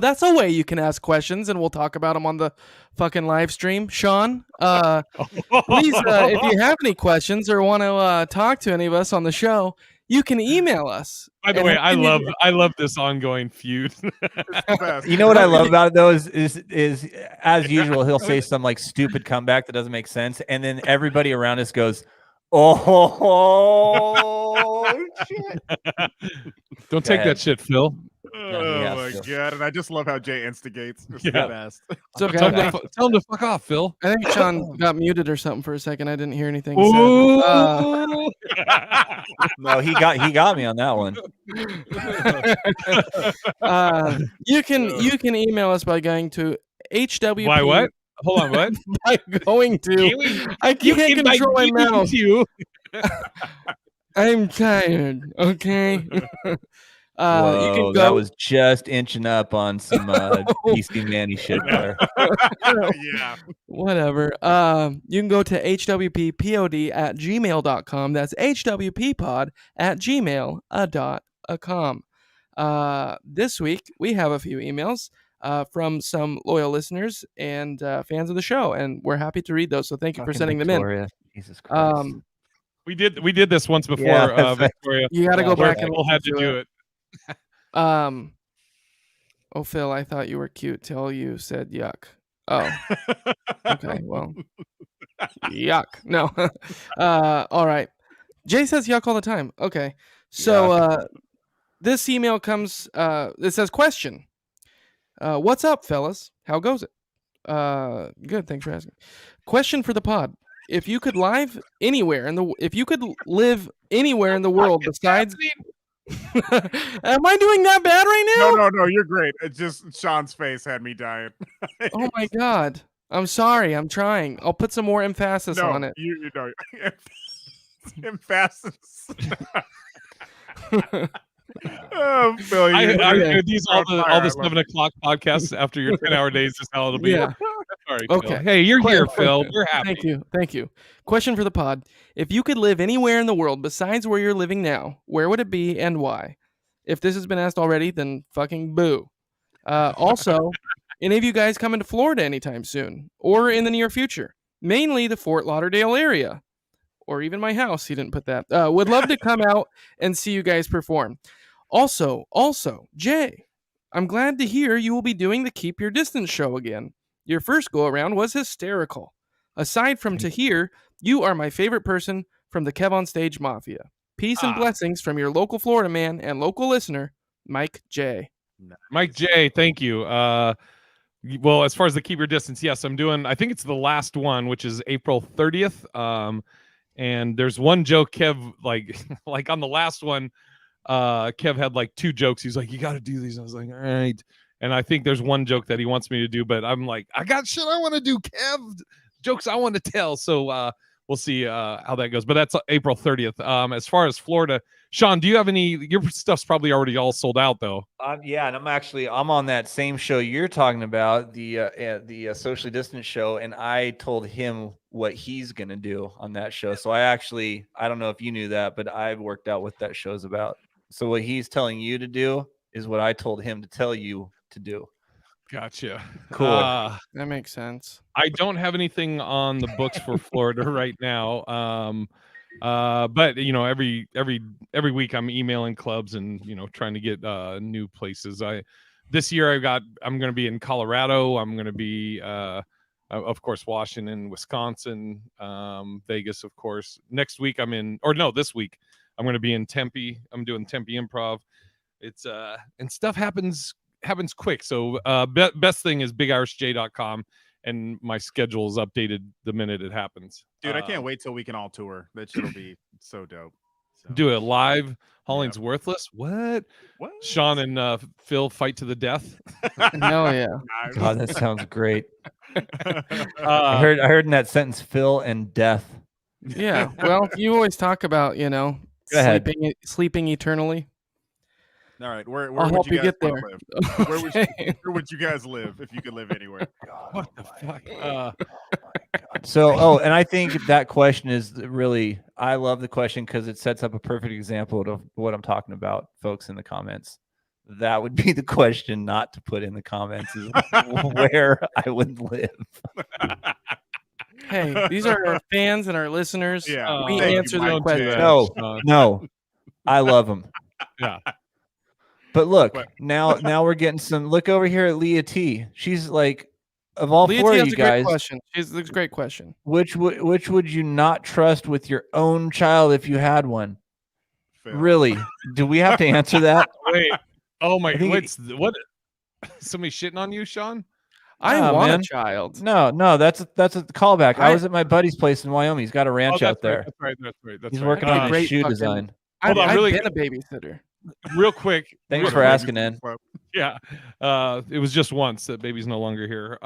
That's a way you can ask questions, and we'll talk about them on the fucking live stream. Sean, please, if you have any questions or want to talk to any of us on the show, you can email us. By the way, I love this ongoing feud. You know what I love about it though is as usual he'll say some like stupid comeback that doesn't make sense, and then everybody around us goes, "Oh shit!" Don't take that shit, Phil. Oh my god! And I just love how Jay instigates. It's the best. It's okay. Tell him to fuck off, Phil. I think Sean got muted or something for a second. I didn't hear anything. So, no, he got me on that one. You can email us by going to HWP. Why what? Hold on, what? By going to. I can't control my mouth. I'm tired. Okay. Whoa, You can go. that was just inching up on some DC Manny shit there. Yeah. Whatever. You can go to hwppod@gmail.com. That's hwppod@gmail.com. This week we have a few emails from some loyal listeners and fans of the show, and we're happy to read those. So thank you for sending them in. Jesus Christ. We did this once before, Yeah, Victoria. You got to go where back and Phil listen had to do it. Oh, Phil, I thought you were cute till you said yuck. Oh, okay. Well, yuck. No. All right. Jay says yuck all the time. Okay. So this email comes, it says question. What's up, fellas? How goes it? Good. Thanks for asking. Question for the pod. If you could live anywhere if you could live anywhere in the world besides Am I doing that bad right now? No, you're great. It's just Sean's face had me dying. Oh my god. I'm sorry. I'm trying. I'll put some more emphasis on it. You know, emphasis. Oh, Phil, these all the 7 o'clock podcasts after your 10-hour days is how it'll be. Yeah. Sorry, Okay. Phil. Hey, you're here, Phil. We're happy. Thank you. Question for the pod. If you could live anywhere in the world besides where you're living now, where would it be and why? If this has been asked already, then fucking boo. Also, any of you guys coming to Florida anytime soon or in the near future? Mainly the Fort Lauderdale area. Or even my house. He didn't put that. Would love to come out and see you guys perform. Also, Jay, I'm glad to hear you will be doing the Keep Your Distance show again. Your first go around was hysterical. Aside from Tahir, you are my favorite person from the Kev on Stage Mafia. Peace and blessings from your local Florida man and local listener, Mike J. Mike J, thank you. Well, as far as the Keep Your Distance, yes, I'm doing, I think it's the last one, which is April 30th. And there's one joke, Kev, like on the last one, Kev had like 2 jokes. He's like, you got to do these. I was like, all right. And I think there's one joke that he wants me to do, but I'm like, I got shit I want to do, Kev. Jokes I want to tell. So we'll see how that goes. But that's April 30th. As far as Florida, Sean, do you have any? Your stuff's probably already all sold out, though. Yeah, and I'm on that same show you're talking about, the socially distant show, and I told him what he's gonna do on that show. So I don't know if you knew that, but I've worked out what that show's about. So what he's telling you to do is what I told him to tell you to do. Gotcha. Cool. That makes sense. I don't have anything on the books for Florida right now. But you know, every week I'm emailing clubs and trying to get new places. This year I'm going to be in Colorado. I'm going to be of course Washington, Wisconsin, Vegas, of course. Next week this week I'm going to be in Tempe. I'm doing Tempe Improv. It's and stuff happens quick. So best thing is bigirishj.com. And my schedule is updated the minute it happens. Dude, I can't wait till we can all tour. That shit'll be so dope. So. Do it live. Holling's worthless. What? Sean and Phil fight to the death. Hell yeah. God, that sounds great. I heard in that sentence, Phil and death. Yeah. Well, you always talk about, sleeping eternally. All right, where I'll would help you guys get there. live? Where would you guys live if you could live anywhere? What the fuck? So, and I think that question is really, I love the question because it sets up a perfect example of what I'm talking about, folks, in the comments. That would be the question not to put in the comments is where I would live. Hey, these are our fans and our listeners. Yeah, we answer their questions. No, I love them. Yeah. But look, now we're getting some. Look over here at Leah T. She's like, of all Leah 4 T of has you a great guys, question. She's a great question. Which would you not trust with your own child if you had one? Phil. Really? Do we have to answer that? Wait. Oh my! What? Somebody shitting on you, Sean? I want a child. No, that's a callback. I was at my buddy's place in Wyoming. He's got a ranch out there. That's right. He's working on his shoe design. Hold on, I've been a babysitter. Real quick. Thanks for asking, Ed. Yeah. It was just once. That baby's no longer here.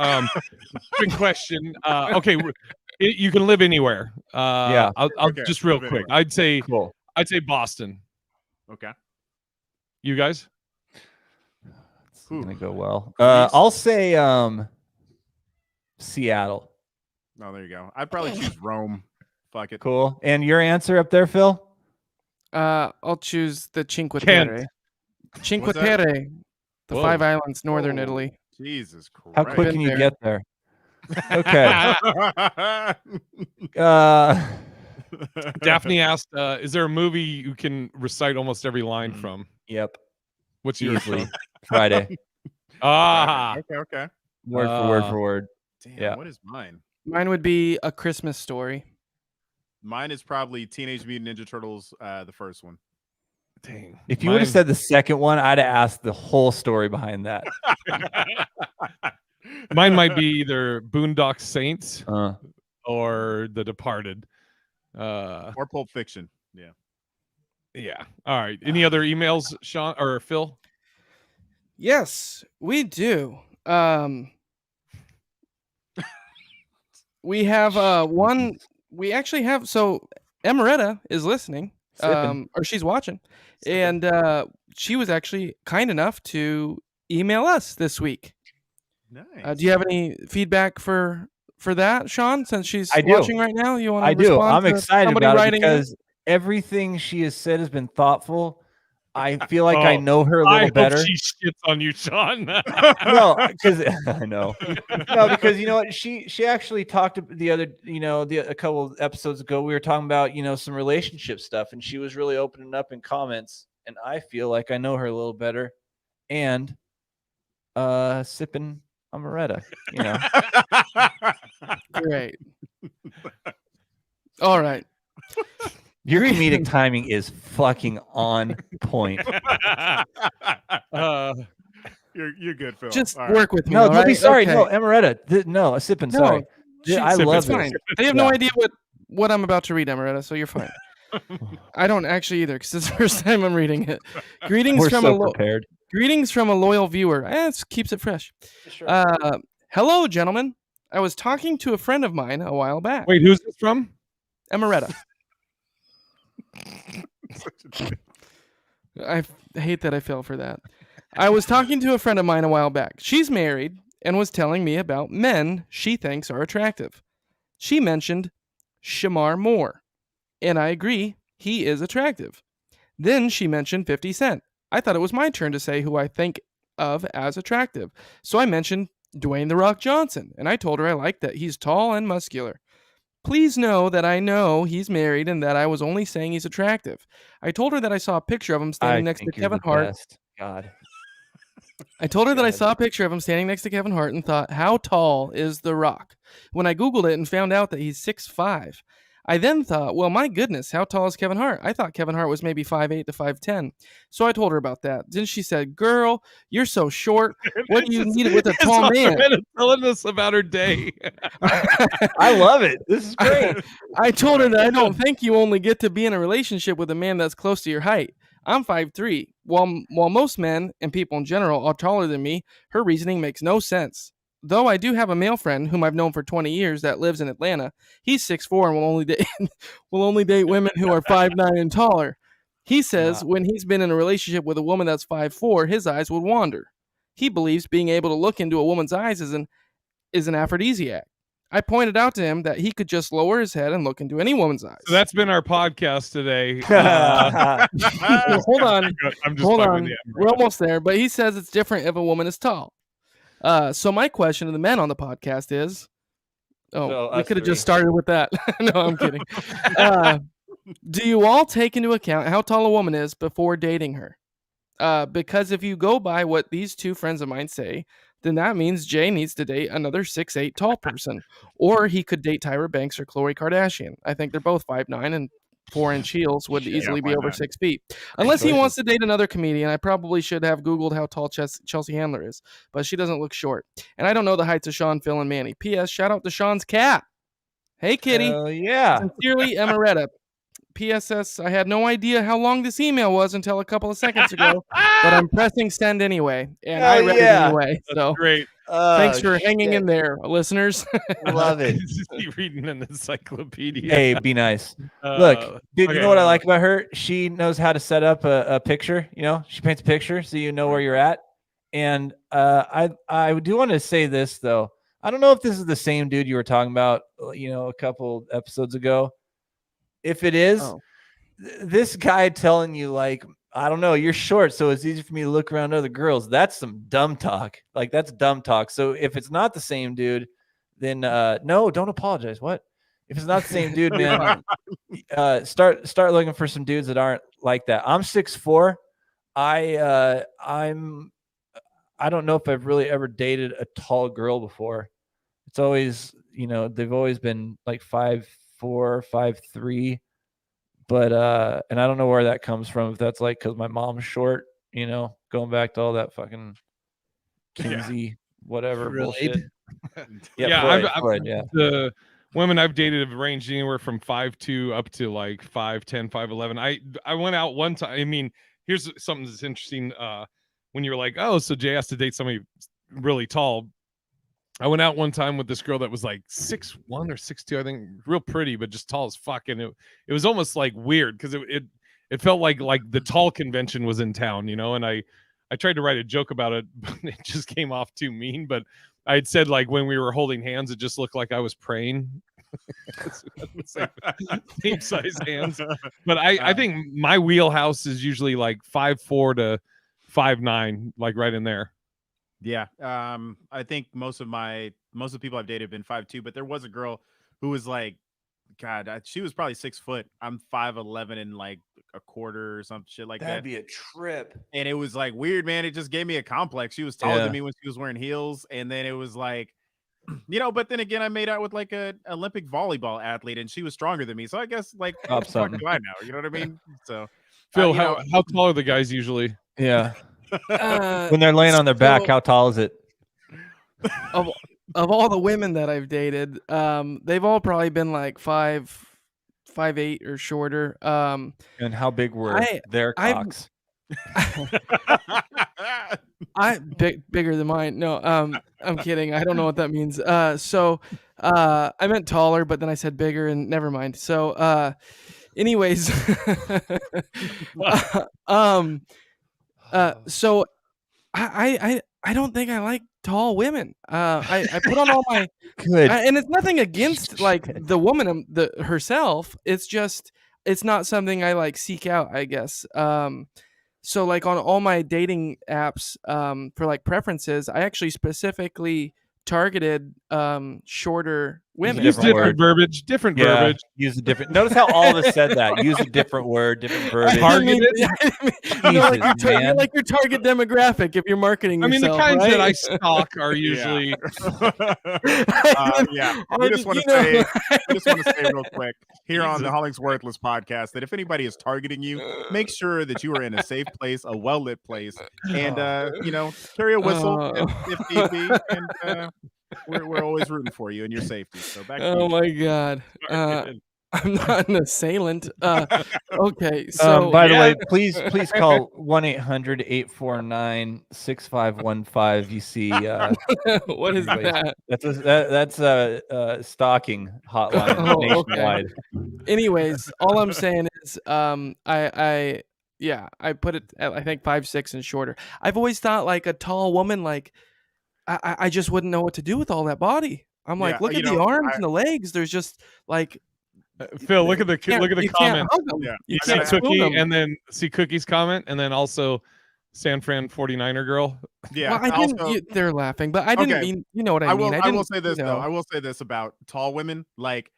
Quick question. Okay, you can live anywhere. Yeah. I'll just real quick. I'd say cool. I'd say Boston. Okay. You guys? It's gonna go well. I'll say Seattle. Oh, there you go. I'd probably choose Rome. Fuck it. Cool. And your answer up there, Phil? I'll choose the Cinque Kent. Terre. Cinque What's that? Terre, the Whoa. 5 islands, northern Oh, Italy. Jesus Christ. How quick Been can you there. get there? Okay. Daphne asked, "Is there a movie you can recite almost every line from?" Yep. What's yours? Easily. Friday. Ah, Okay. Word for word for word. Damn, Yeah. what is mine? Mine would be A Christmas Story. Mine is probably Teenage Mutant Ninja Turtles, the first one. dang. If you would have said the second one, I'd have asked the whole story behind that. Mine might be either Boondock Saints Uh, or The Departed. Or Pulp Fiction. Yeah. Yeah. All right. Any other emails, Sean or Phil? Yes, we do. We have one. We actually have. So Emeretta is listening, Sipping. or she's watching, and she was actually kind enough to email us this week. Nice. Do you have any feedback for that, Sean? Since she's I do. watching right now, you want to I do. respond I'm to excited somebody about it writing in? because everything she has said has been thoughtful. I feel like I Oh, know her a I little hope better. she shits on you, Sean. No, because I know. No, because you know what? She actually talked the other, a couple of episodes ago. We were talking about some relationship stuff, and she was really opening up in comments. And I feel like I know her a little better. And sipping amaretto, Great. All right. Your comedic timing is fucking on point. You're good, Phil. Just All right. work with me. No, all don't right? be sorry. Okay. No, amaretto. No, sipping. No, Sorry. I Sipping, love It's fine. this. They have no Yeah. idea what I'm about to read, Emeretta, so you're fine. I don't actually either, because it's the first time I'm reading it. Greetings We're from so prepared. Greetings from a loyal viewer. It keeps it fresh. Hello, gentlemen. I was talking to a friend of mine a while back. Wait, who's this from? Emeretta. I hate that I fell for that. I was talking to a friend of mine a while back. She's married and was telling me about men she thinks are attractive. She mentioned Shamar Moore, and I agree, he is attractive. Then she mentioned 50 Cent. I thought it was my turn to say who I think of as attractive. So I mentioned Dwayne "The Rock" Johnson, and I told her I like that he's tall and muscular. Please know that I know he's married and that I was only saying he's attractive. I told her that I saw a picture of him standing next to Kevin Hart. Best. God. I told her that I God. saw a picture of him standing next to Kevin Hart and thought, how tall is The Rock? When I Googled it and found out that he's 6'5", I then thought, well, my goodness, how tall is Kevin Hart? I thought Kevin Hart was maybe 5'8" to 5'10". So I told her about that. Then she said, girl, you're so short. What do you need with a tall man? Telling us about her day. I love it. This is great. I told her that I don't think you only get to be in a relationship with a man that's close to your height. I'm 5'3". While most men and people in general are taller than me, her reasoning makes no sense. Though I do have a male friend whom I've known for 20 years that lives in Atlanta. He's 6'4" and will only date women who are 5'9" and taller. He says when he's been in a relationship with a woman that's 5'4", his eyes would wander. He believes being able to look into a woman's eyes is an aphrodisiac. I pointed out to him that he could just lower his head and look into any woman's eyes. So that's been our podcast today. Well, hold on. I'm just Hold fucking on. with you. We're almost there, but he says it's different if a woman is tall. So my question to the men on the podcast is, So we us could have three. just started with that. No, I'm kidding. Do you all take into account how tall a woman is before dating her? Because if you go by what these two friends of mine say, then that means Jay needs to date another 6'8" tall person, or he could date Tyra Banks or Khloe Kardashian. I think they're both 5'9", and 4-inch heels would easily be why over not? 6 feet. Unless he choices. wants to date another comedian, I probably should have Googled how tall Chelsea Handler is, but she doesn't look short. And I don't know the heights of Sean, Phil, and Manny. P.S. Shout out to Sean's cat. Hey, kitty. Yeah. Sincerely, Emeretta. PSS, I had no idea how long this email was until a couple of seconds ago, but I'm pressing send anyway, and I read it anyway. So Great. Thanks for hanging in there, listeners. Love it. Reading an encyclopedia. Hey, be nice. Look, dude, you know what I like about her? She knows how to set up a picture. You know, she paints a picture so you know where you're at. And I do want to say this, though. I don't know if this is the same dude you were talking about, you know, a couple episodes ago. If it is, this guy telling you, like, I don't know, you're short, so it's easy for me to look around other girls. That's some dumb talk. Like, that's dumb talk. So if it's not the same dude, then no, don't apologize. What? If it's not the same dude, man, start looking for some dudes that aren't like that. I'm 6'4". I don't know if I've really ever dated a tall girl before. It's always, you know, they've always been like 5'4", 5'3". But and I don't know where that comes from. If that's like because my mom's short, you know, going back to all that fucking Kinsey whatever bullshit. Freud, the women I've dated have ranged anywhere from 5'2" up to like 5'10", 5'11". I went out one time. I mean, here's something that's interesting. When you're like, oh, so Jay has to date somebody really tall. I went out one time with this girl that was like 6'1" or 6'2", I think, real pretty, but just tall as fuck. And it was almost like weird because it felt like the tall convention was in town, you know. And I tried to write a joke about it, but it just came off too mean. But I had said, like, when we were holding hands, it just looked like I was praying. Same size hands. But I think my wheelhouse is usually like 5'4" to 5'9", like right in there. Yeah. I think most of the people I've dated have been 5'2", but there was a girl who was like, God, she was probably 6 foot. I'm 5'11" and like a quarter or some shit like that. That'd be a trip. And it was like weird, man. It just gave me a complex. She was taller than me when she was wearing heels. And then it was like, you know, but then again, I made out with like a Olympic volleyball athlete and she was stronger than me. So I guess like, what the fuck do I know? You know what I mean? So Phil, how tall are the guys usually? Yeah. When they're laying on their back, how tall is it? Of all the women that I've dated, they've all probably been like 5'8" or shorter. And how big were their cocks? Bigger than mine. No, I'm kidding. I don't know what that means. So I meant taller, but then I said bigger, and never mind. So, anyways, so I don't think I like tall women. I put on all my good, and it's nothing against like the woman herself. It's just it's not something I like seek out, I guess. So like on all my dating apps, for like preferences, I actually specifically targeted shorter women. Use different verbiage. Verbiage. Use a different. Notice how all of us said that. Use a different word, different verbiage. Targeted. You're like your target demographic if you're marketing yourself. I mean, the kinds right? that I stalk are usually. We just want to say real quick here on the Hollingsworthless podcast that if anybody is targeting you, make sure that you are in a safe place, a well-lit place, and you know, carry a whistle if need be, and we're always rooting for you and your safety. So back to you. My God. I'm not an assailant. Okay, so by the way, please call 1-800-849-6515. You see, what is that? That's a stalking hotline nationwide. Okay. Anyways, all I'm saying is, I put it at I think 5'6" and shorter. I've always thought like a tall woman, like I just wouldn't know what to do with all that body. I'm like, look at the arms and the legs. There's just like. Phil, look at the comment. You see Cookie, and then see Cookie's comment, and then also San Fran 49er girl. Yeah, well, they're laughing, but I didn't mean. You know what I mean. I will say this though. I will say this about tall women. Like,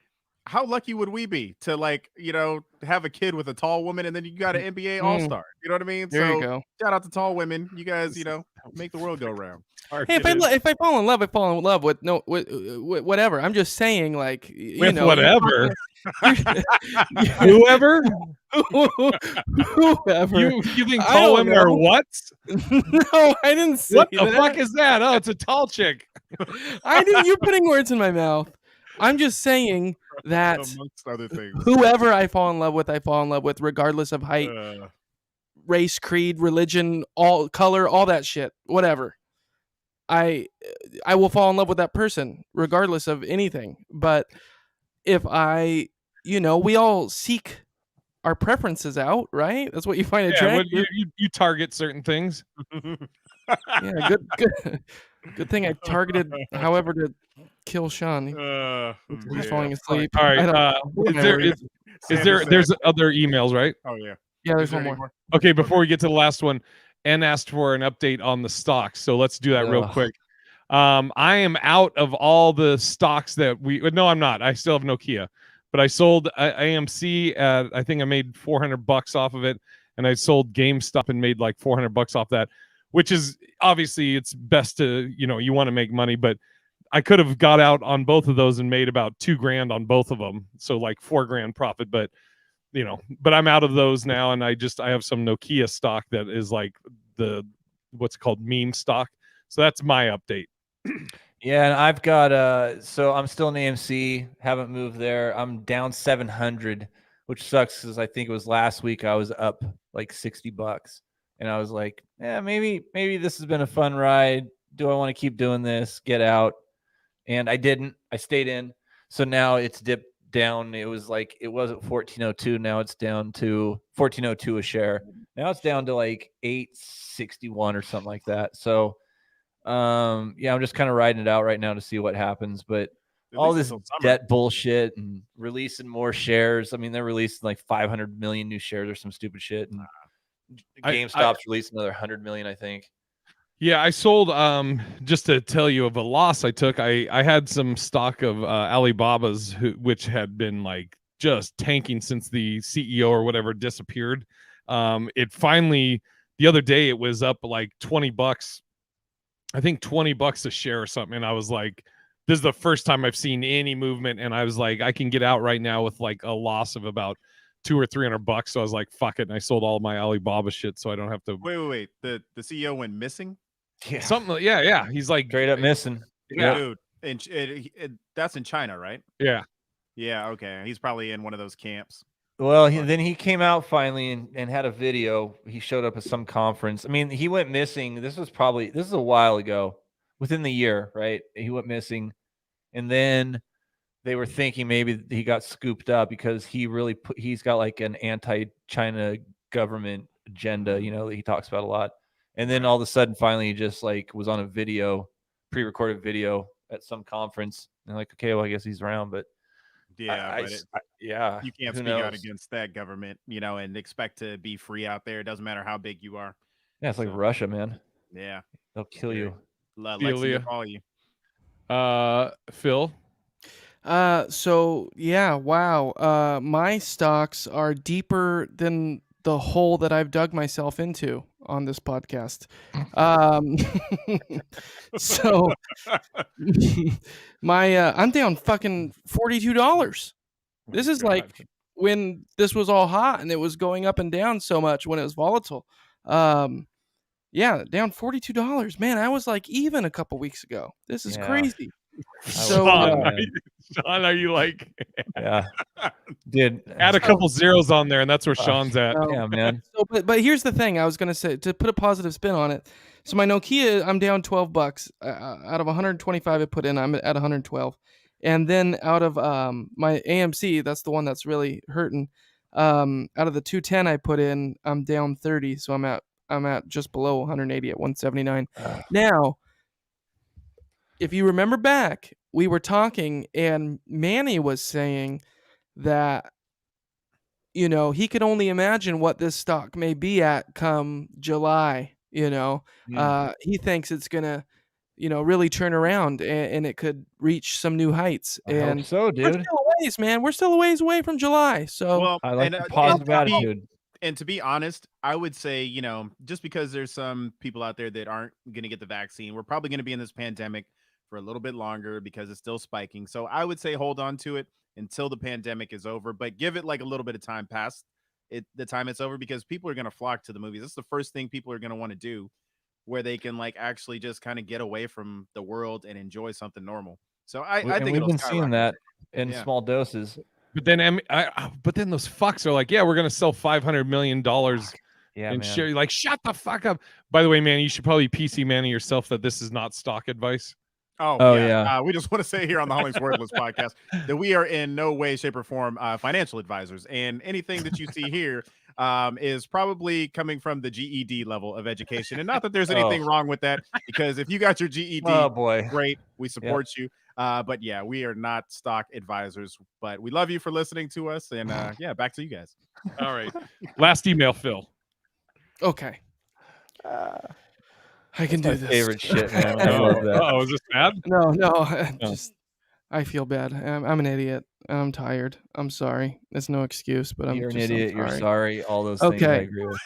how lucky would we be to like, you know, have a kid with a tall woman, and then you got an NBA All-Star. You know what I mean? There you go. Shout out to tall women. You guys, you know, make the world go round. Hey, if I fall in love, I fall in love with whatever. I'm just saying, like, you know, whatever. Whoever. Whoever. You think tall women are what? No, I didn't say what that. The fuck is that? Oh, it's a tall chick. I didn't. You're putting words in my mouth. I'm just saying that amongst other things. whoever I fall in love with, regardless of height, race, creed, religion, all color, all that shit, whatever. I will fall in love with that person regardless of anything. But if we all seek our preferences out, right? That's what you find attractive. You target certain things. Yeah, good thing I targeted, however, to kill Sean. He's falling asleep. All right. There's other emails, right? Oh yeah. Yeah, there's one more. Okay, before we get to the last one, N asked for an update on the stocks, so let's do that real quick. I am out of all the stocks that no, I'm not. I still have Nokia, but I sold AMC. I think I made $400 off of it, and I sold GameStop and made like $400 off that, which is obviously it's best to, you want to make money, but I could have got out on both of those and made about $2,000 on both of them. So like $4,000 profit, but I'm out of those now. And I have some Nokia stock that is like what's called meme stock. So that's my update. Yeah, and I've got so I'm still in AMC, haven't moved there. I'm down 700, which sucks because I think it was last week I was up like $60, and I was like, yeah, maybe this has been a fun ride. Do I want to keep doing this? Get out. And I didn't. I stayed in. So now it's dipped down. It was at 1402. Now it's down to 1402 a share. Now it's down to like 861 or something like that. So I'm just kind of riding it out right now to see what happens. But all this debt bullshit and releasing more shares. I mean, they're releasing like 500 million new shares or some stupid shit. And GameStop's released another 100 million, I think. Yeah, I sold, just to tell you of a loss I took, I had some stock of Alibaba's, which had been like just tanking since the CEO or whatever disappeared. It finally, the other day, it was up like $20, I think $20 a share or something. And I was like, this is the first time I've seen any movement. And I was like, I can get out right now with like a loss of about $200 or $300. So I was like, fuck it. And I sold all my Alibaba shit so I don't have to. Wait. The CEO went missing? Yeah. Something. Yeah. He's like straight up missing. Yeah, dude. And that's in China, right? Yeah. Yeah. Okay. He's probably in one of those camps. Well, then he came out finally and had a video. He showed up at some conference. I mean, he went missing. This is a while ago, within the year, right? He went missing, and then they were thinking maybe he got scooped up because he's got like an anti-China government agenda, that he talks about a lot. And then all of a sudden, finally, he just like was on a video, pre-recorded video at some conference. And like, okay, well, I guess he's around, but yeah, you can't speak out against that government, and expect to be free out there. It doesn't matter how big you are. Yeah, it's like Russia, man. Yeah, they'll kill you. Lexi, call you. Phil. So yeah, wow. My stocks are deeper than the hole that I've dug myself into on this podcast. So I'm down fucking $42. This is like when this was all hot and it was going up and down so much when it was volatile. Yeah, down $42. Man, I was like even a couple weeks ago. This is crazy. So Sean, are you like dude, add a couple zeros on there and that's where Sean's at. Yeah, man. So but here's the thing I was gonna say, to put a positive spin on it. So my Nokia, I'm down $12 out of 125 I put in. I'm at 112, and then out of my AMC, that's the one that's really hurting. Out of the 210 I put in, I'm down 30, so I'm at just below 180 at 179. Now, if you remember back, we were talking and Manny was saying that, he could only imagine what this stock may be at come July. He thinks it's going to, really turn around and it could reach some new heights. I hope so, dude. We're still a ways, man. We're still a ways away from July. So I like the positive attitude. And to be honest, I would say, just because there's some people out there that aren't going to get the vaccine, we're probably going to be in this pandemic for a little bit longer because it's still spiking. So I would say hold on to it until the pandemic is over, but give it like a little bit of time past the time it's over, because people are going to flock to the movies. That's the first thing people are going to want to do, where they can like actually just kind of get away from the world and enjoy something normal. So I think we've it'll been seeing skyrocket. that in small doses. But then, but then those fucks are like, yeah, we're gonna sell $500 million man. share. Like, shut the fuck up. By the way, man, you should probably PC manning yourself that this is not stock advice. Oh yeah. We just want to say here on the Hollings Worthless podcast that we are in no way, shape, or form financial advisors, and anything that you see here is probably coming from the GED level of education. And not that there's anything wrong with that, because if you got your GED, great, we support you. But yeah, we are not stock advisors, but we love you for listening to us. And yeah, back to you guys. All right. Last email, Phil. Okay. I can do this. Favorite shit, man. I love that. Oh, is this bad? No. Just I feel bad. I'm an idiot. I'm tired. I'm sorry. It's no excuse, but You're an idiot. You're sorry. All those things I agree with.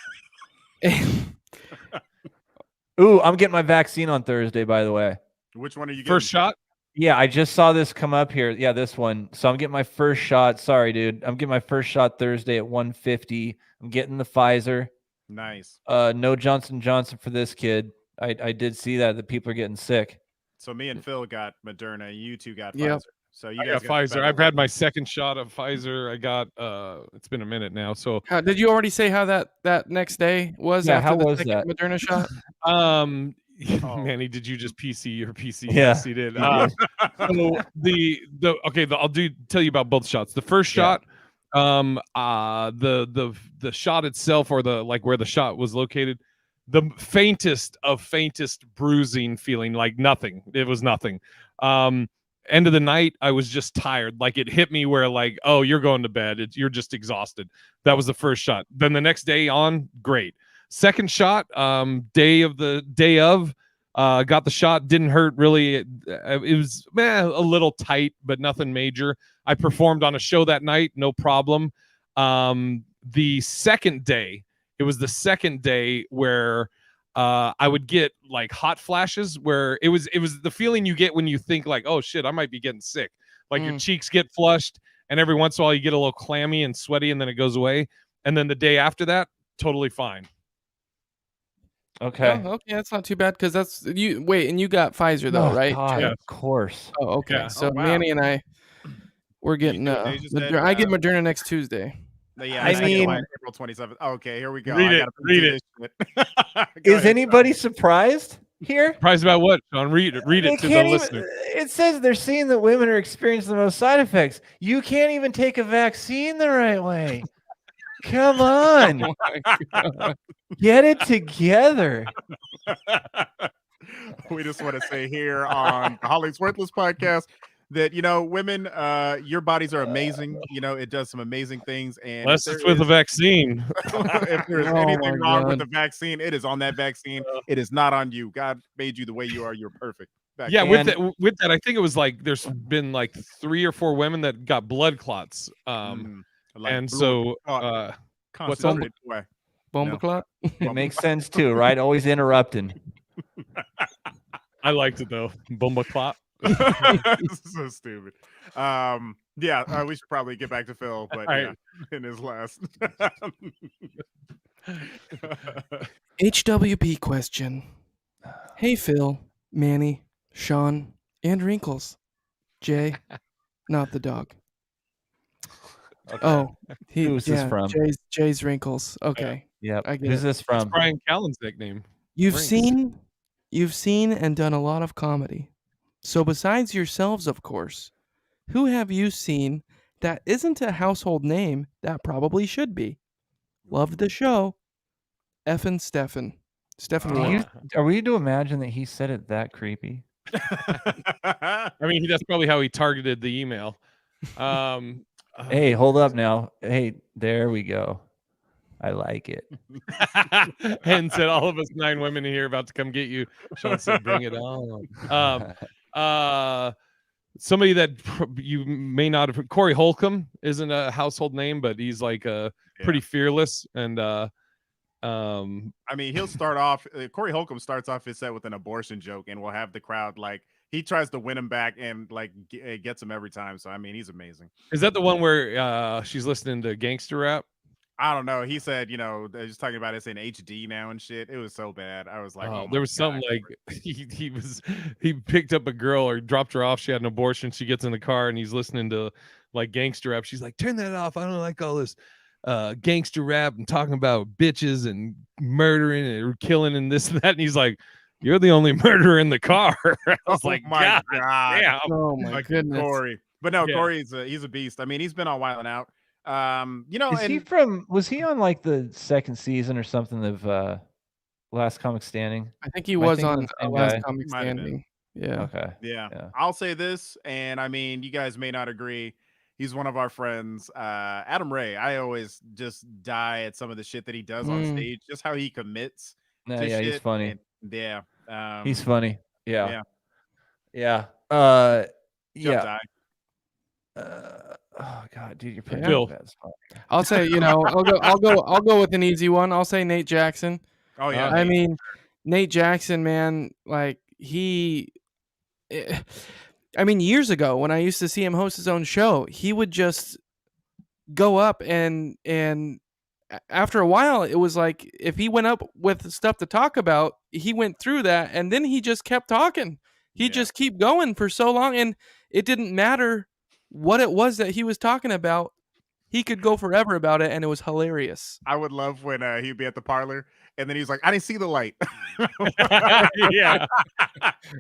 Ooh, I'm getting my vaccine on Thursday, by the way. Which one are you getting? First shot? Yeah, I just saw this come up here. Yeah, this one. So I'm getting my first shot. Sorry, dude. I'm getting my first shot Thursday at 1:50. I'm getting the Pfizer. Nice. No Johnson & Johnson for this kid. I did see that people are getting sick. So me and Phil got Moderna. You two got Pfizer. So you guys got Pfizer. I've had my second shot of Pfizer. I got it's been a minute now. So did you already say how that next day was after how the was second that? Moderna shot? Manny, did you just PC your PC? Yeah. Yes, he did. So I'll tell you about both shots. The first shot, the shot itself, or the where the shot was located, the faintest bruising feeling, like nothing. It was nothing. End of the night, I was just tired. Like, it hit me where, like, oh, you're going to bed. You're just exhausted. That was the first shot. Then the next day on, great. Second shot, day of, got the shot. Didn't hurt really. It was a little tight, but nothing major. I performed on a show that night, no problem. The second day, it was the second day where I would get like hot flashes, where it was the feeling you get when you think like, oh shit, I might be getting sick. Like your cheeks get flushed, and every once in a while you get a little clammy and sweaty, and then it goes away. And then the day after that, totally fine. Okay. Oh, okay, that's not too bad, because that's you. Wait, and you got Pfizer though, right? God, Yeah. of course. Oh, okay. Yeah. So Oh, wow. Manny and I, we're getting. They just said, I get Moderna next Tuesday. Yeah, I mean, April 27th. Okay, here we go. Read it. Is anybody surprised here? Surprised about what, Sean? Read it to the listener. It says they're seeing that women are experiencing the most side effects. You can't even take a vaccine the right way. Come on. Oh my God. Get it together. We just want to say here on the Hollings Worthless podcast that, women, your bodies are amazing. It does some amazing things. And Unless it's with a vaccine. if there's anything wrong with the vaccine, it is on that vaccine. It is not on you. God made you the way you are. You're perfect. Yeah, with that, I think it was like there's been like 3 or 4 women that got blood clots. And so what's on Bomba clot? It makes sense too, right? Always interrupting. I liked it though. Bomba clot. So stupid. Yeah, we should probably get back to Phil, but right. In his last HWP question. Hey Phil, Manny, Sean, and Wrinkles. Jay, not the dog. Okay. Oh, who's this from? Jay's Wrinkles. Okay. Yeah. I get Who's this from? It's Brian Callen's nickname. You've seen and done a lot of comedy. So besides yourselves, of course, who have you seen that isn't a household name that probably should be? Love the show. Effin' Stefan. Are we to imagine that he said it that creepy? I mean, that's probably how he targeted the email. Hey, hold up now. Hey, there we go. I like it. And said, all of us 9 women here about to come get you. Sean said, bring it on. Somebody that you may not have. Corey Holcomb isn't a household name, but he's like pretty fearless. And I mean, he'll start off. Corey Holcomb starts off his set with an abortion joke, and will have the crowd like. He tries to win him back and like gets him every time. So I mean, he's amazing. Is that the one where she's listening to gangster rap? I don't know. He said, they're just talking about it's in HD now and shit. It was so bad. I was like, oh my there was something God. like he picked up a girl or dropped her off. She had an abortion. She gets in the car and he's listening to like gangster rap. She's like, turn that off. I don't like all this gangster rap and talking about bitches and murdering and killing and this and that. And he's like, you're the only murderer in the car. I was like, my God. Damn. Oh my goodness. Corey. But no, Yeah. Corey's he's a beast. I mean, he's been on Wild 'N Out. Was he on like the second season or something of Last Comic Standing? I think he was on Last guy? Comic Standing. Yeah. Okay. Yeah. I'll say this, and I mean, you guys may not agree. He's one of our friends, Adam Ray. I always just die at some of the shit that he does on stage, just how he commits. No, to shit. he's funny. And, he's funny. Yeah. Die. Oh God, dude, you're putting Bill. bad spot. I'll say, I'll go with an easy one. I'll say Nate Jackson. Oh yeah. I mean, Nate Jackson, man, like I mean, years ago when I used to see him host his own show, he would just go up and after a while, it was like if he went up with stuff to talk about, he went through that and then he just kept talking. He'd just keep going for so long, and it didn't matter what it was that he was talking about. He could go forever about it, and it was hilarious. I would love when he'd be at the parlor, and then he's like, "I didn't see the light." Yeah.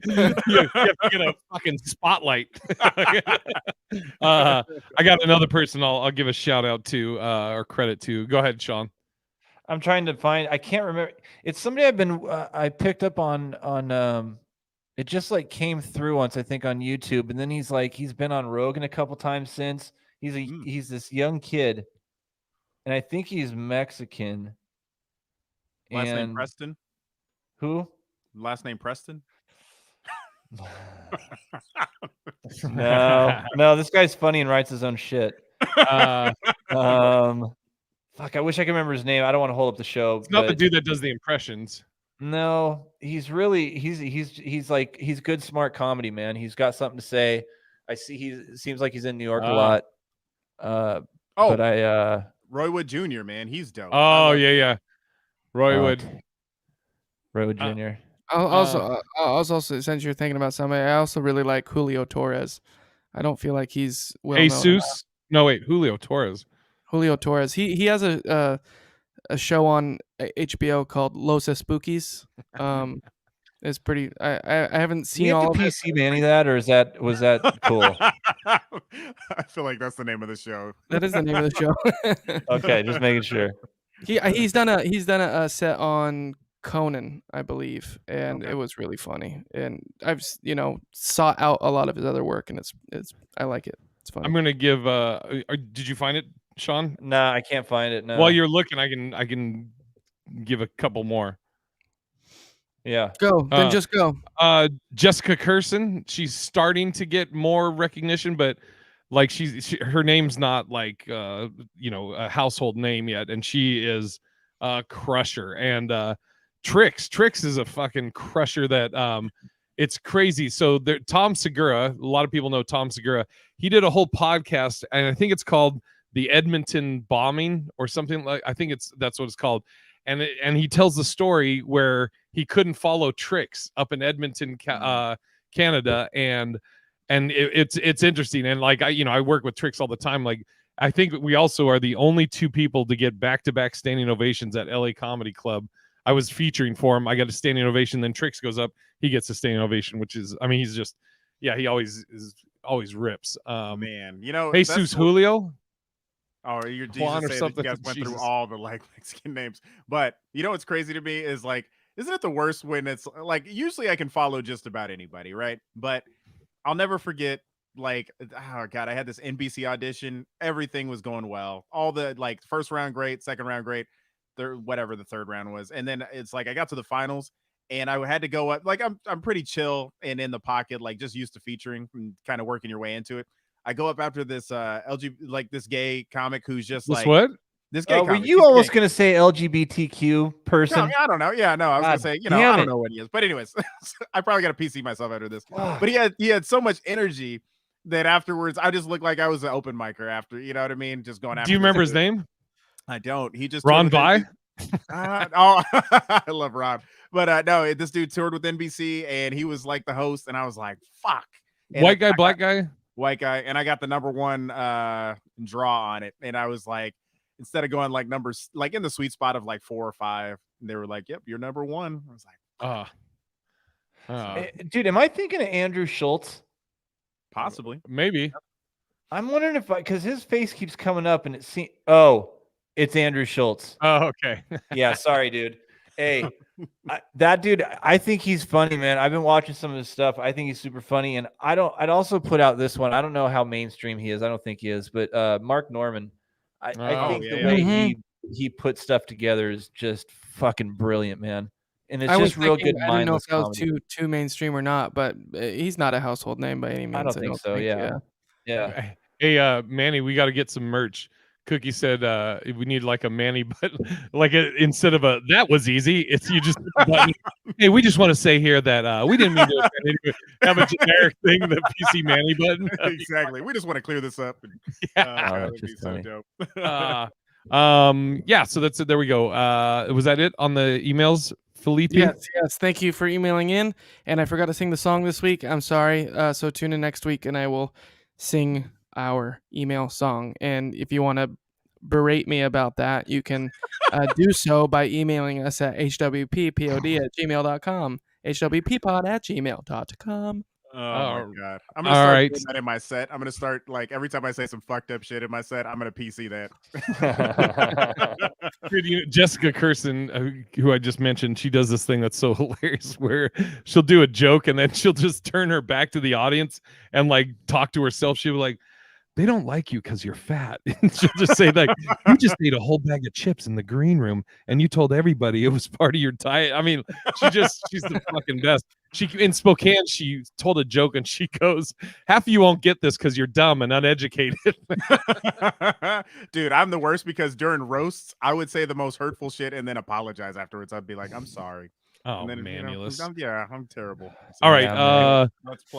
You have to get a fucking spotlight. I got another person I'll give a shout out to or credit to. Go ahead, Sean. I'm trying to find. I can't remember. It's somebody I picked up on. It just like came through once, I think, on YouTube, and then he's been on Rogan a couple times since. He's this young kid, and I think he's Mexican. Last name Preston. Who? Last name Preston. No, this guy's funny and writes his own shit. Fuck, I wish I could remember his name. I don't want to hold up the show. It's not the dude that does the impressions. No, he's good, smart comedy, man. He's got something to say. I see he seems like he's in New York a lot. But Roy Wood Jr., man, he's dope. Oh yeah. Roy Wood Jr. I'll also, since you're thinking about somebody, I also really like Julio Torres. I don't feel like he's Jesus. No, wait, Julio Torres. Julio Torres. He has a show on HBO called Los Spookies. It's pretty. I haven't seen all of it. PC Manny that, or was that cool? I feel like that's the name of the show. That is the name of the show. Okay, just making sure. He's done a set on Conan, I believe, and it was really funny. And I've sought out a lot of his other work, and it's I like it. It's funny. I'm gonna give. Did you find it, Sean? No, I can't find it. No. While you're looking, I can give a couple more. Yeah. Go. Then just go. Jessica Curson. She's starting to get more recognition, but like her name's not like a household name yet, and she is a crusher. And Trix is a fucking crusher that it's crazy. So Tom Segura, a lot of people know Tom Segura. He did a whole podcast, and I think it's called The Edmonton Bombing or something like. I think that's what it's called. And he tells the story where he couldn't follow Trix up in Edmonton, Canada, and it's interesting. And like I work with Trix all the time. Like I think we also are the only two people to get back-to-back standing ovations at LA Comedy Club. I was featuring for him. I got a standing ovation. Then Trix goes up. He gets a standing ovation, which is, I mean, he's just, he always rips. Man, Jesus Julio. Oh, you're Juan or something. You guys went through all the like Mexican names, but what's crazy to me is like, isn't it the worst when it's like usually I can follow just about anybody, right? But I'll never forget. Like, oh god, I had this NBC audition. Everything was going well. All the like first round great, second round great, whatever the third round was, and then it's like I got to the finals and I had to go up. Like I'm pretty chill and in the pocket, like just used to featuring and kind of working your way into it. I go up after this this gay comic who's just this like what? This gay comic. Were you almost going to say LGBTQ person? No, I don't know. Yeah, no, I was going to say, I don't know what he is. But anyways, I probably got to PC myself after this. But he had so much energy that afterwards I just looked like I was an open micer after, you know what I mean? Just going after. Do you remember his name? I don't. He just Ron Vai? I love Ron. But no, this dude toured with NBC and he was like the host, and I was like, fuck. And White guy, black guy? White guy, and I got the number one draw on it, and I was like, instead of going like numbers like in the sweet spot of like 4 or 5, and they were like, yep, you're number one. I was like, dude, am I thinking of Andrew Schultz? Possibly, maybe. I'm wondering if because his face keeps coming up, and it's it's Andrew Schultz. Oh, okay. Yeah, sorry, dude. Hey, that dude, I think he's funny, man. I've been watching some of his stuff. I think he's super funny, and I'd also put out this one. I don't know how mainstream he is. I don't think he is, but Mark Norman. I think the way he puts stuff together is just fucking brilliant, man. And it's just real good. I didn't know if that was too mainstream or not, but he's not a household name by any means. I don't think so. Yeah. Hey, Manny, we got to get some merch. Cookie said we need like a Manny button, like instead of a that was easy. It's you just button. Hey, we just want to say here that we didn't mean to have a generic thing, the PC Manny button. Exactly. We just want to clear this up. And, that would be so dope. Yeah. So that's it. There we go. Was that it on the emails, Felipe? Yes. Thank you for emailing in. And I forgot to sing the song this week. I'm sorry. So tune in next week, and I will sing our email song. And if you want to berate me about that, you can do so by emailing us at hwppod@gmail.com, hwppod@gmail.com. Oh my god! I'm gonna start doing that in my set. I'm gonna start like every time I say some fucked up shit in my set, I'm gonna PC that. Dude, Jessica Kirsten, who I just mentioned, she does this thing that's so hilarious where she'll do a joke and then she'll just turn her back to the audience and like talk to herself. She'll be like, they don't like you because you're fat. And she'll just say like, you just ate a whole bag of chips in the green room and you told everybody it was part of your diet. I mean, she's the fucking best. She in Spokane, she told a joke and she goes, half of you won't get this because you're dumb and uneducated. Dude, I'm the worst because during roasts, I would say the most hurtful shit and then apologize afterwards. I'd be like, I'm sorry. Oh, then, Manulus. I'm terrible. So, all right.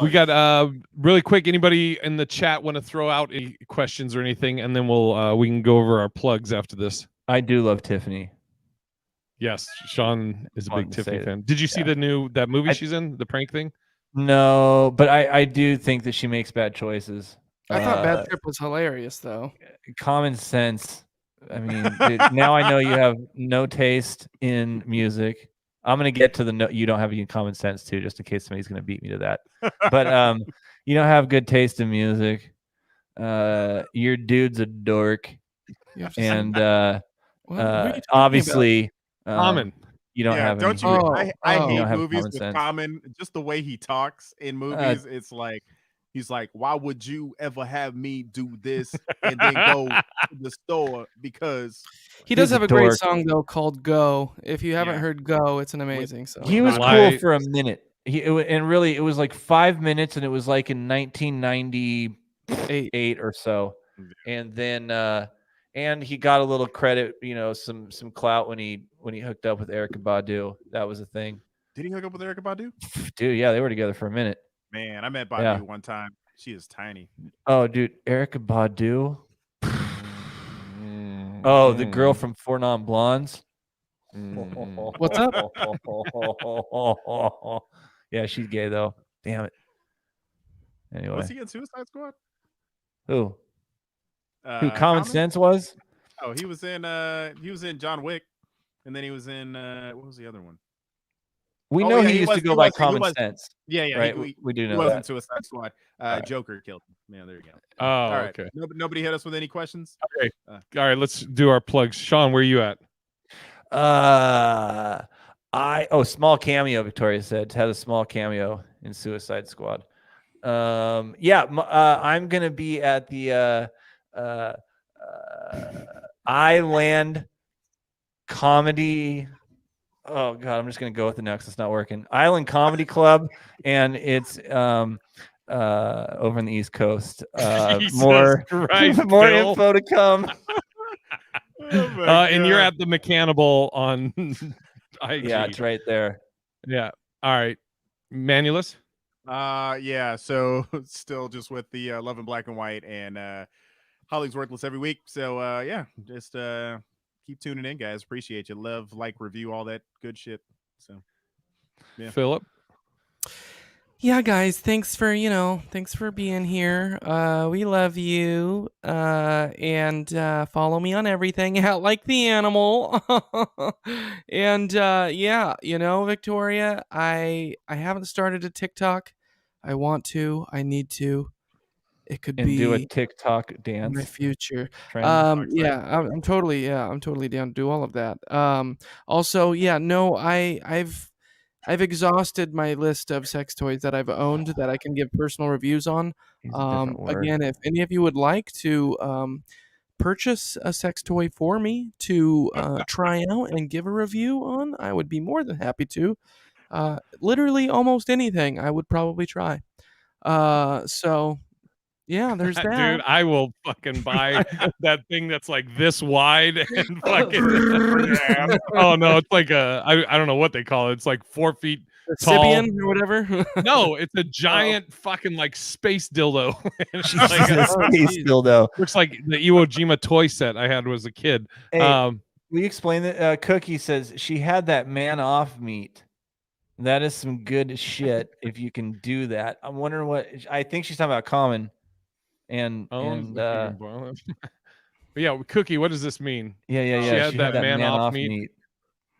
We got really quick. Anybody in the chat want to throw out any questions or anything? And then we can go over our plugs after this. I do love Tiffany. Yes, Sean is a big Tiffany fan. Did you see that movie she's in, the prank thing? No, but I do think that she makes bad choices. I thought Bad Trip was hilarious, though. Common sense. I mean, dude, now I know you have no taste in music. I'm gonna get to you don't have any common sense too, just in case somebody's gonna beat me to that. But you don't have good taste in music. Your dude's a dork, and obviously. Common. You don't have. Don't you? I hate movies with Common. Just the way he talks in movies, it's like he's like, "Why would you ever have me do this and then go to the store?" Because he does have a great song though called "Go." If you haven't heard "Go," it's an amazing song. He was cool for a minute. And really, it was like 5 minutes, and it was like in 1998 or so, and then. And he got a little credit, some clout when he hooked up with Erykah Badu. That was a thing. Did he hook up with Erykah Badu? Dude, yeah, they were together for a minute. Man, I met Badu one time. She is tiny. Oh, dude, Erykah Badu. Oh, the girl from Four Non Blondes. What's up? Yeah, she's gay though. Damn it. Anyway, was he in Suicide Squad? Who Common Sense was? Oh, he was in John Wick, and then he was in what was the other one? We know he used to go by Common Sense. Yeah, right. We do know he that. wasn't Suicide Squad. Joker killed him. Yeah, there you go. Oh, all right. Okay. Nobody hit us with any questions. Okay. All right, let's do our plugs. Sean, where are you at? Small cameo. Victoria said had a small cameo in Suicide Squad. I'm gonna be at the Island Comedy. Oh God, I'm just gonna go with it now because it's not working. Island Comedy Club, and it's over on the East Coast. More info to come. And you're at the Mechanable on IG. Yeah, it's right there. Yeah. All right, Manulus. So still just with the Love in Black and White and Holly's Worthless every week. So just keep tuning in, guys. Appreciate you. Love, like, review, all that good shit. So, yeah. Philip. Yeah, guys, thanks for being here. We love you. And follow me on everything at Like the Animal. And yeah, Victoria, I haven't started a TikTok. I want to. I need to. It could be do a TikTok in dance. my future. Trend. Yeah, I'm totally down to do all of that. Also, yeah, no, I've exhausted my list of sex toys that I've owned that I can give personal reviews on. Use a different word. Again, if any of you would like to purchase a sex toy for me to try out and give a review on, I would be more than happy to. Literally almost anything I would probably try. So yeah, there's that. Dude, I will fucking buy that thing that's like this wide and fucking. Oh no, it's like I don't know what they call it. It's like 4 feet tall Sibian or whatever. No, it's a giant fucking like space dildo. It's like a space dildo. Looks like the Iwo Jima toy set I had as a kid. Hey, we explained that. Cookie says she had that man off meat. That is some good shit. If you can do that, I'm wondering what. I think she's talking about Common. But yeah, Cookie, what does this mean? Yeah. She had that man off meat.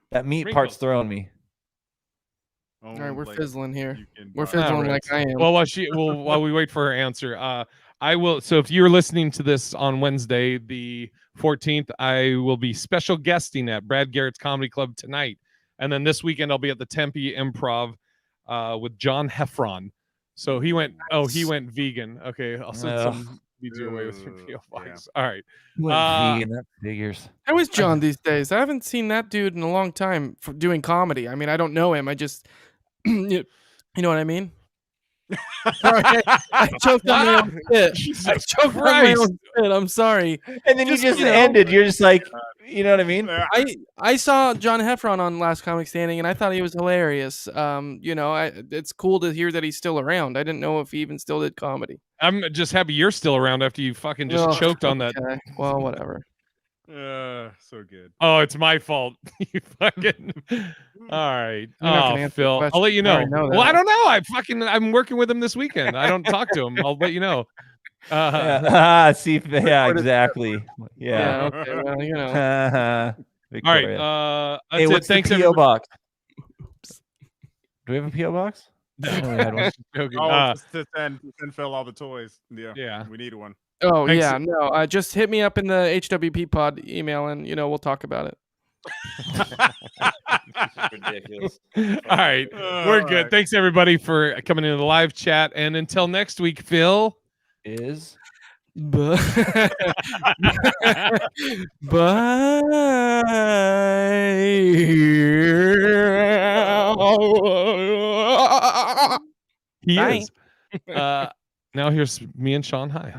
That meat part's throwing me. All right, we're fizzling here. We're fizzling like I am. Well, while we wait for her answer, I will. So if you're listening to this on Wednesday, the 14th, I will be special guesting at Brad Garrett's Comedy Club tonight, and then this weekend I'll be at the Tempe Improv with John Heffron. So he went. Nice. Oh, he went vegan. Okay, I'll send some beads your way with your PO box. All right. He went vegan. That figures. How is John these days? I haven't seen that dude in a long time for doing comedy. I mean, I don't know him. I just, you know what I mean? Sorry, I choked on my own spit. I choked on my own spit. I'm sorry. And then you just ended. You're just like, you know what I mean? I saw John Heffron on Last Comic Standing, and I thought he was hilarious. It's cool to hear that he's still around. I didn't know if he even still did comedy. I'm just happy you're still around after you fucking just choked on that. Well, whatever. So good. Oh, it's my fault. You fucking. All right. Oh, Phil, I'll let you know. Well, I don't know. I'm working with him this weekend. I don't talk to him. I'll let you know. See, yeah, exactly. Yeah. Okay. Well, All right. Hey, what's the PO box? Do we have a PO box? Just to send Phil all the toys. Yeah. We need one. Oh, thanks. Yeah, no, just hit me up in the HWP pod email and, we'll talk about it. Ridiculous. All right. We're good. Right. Thanks, everybody, for coming into the live chat. And until next week, Phil is... Bye. He is. Now here's me and Sean. Hi.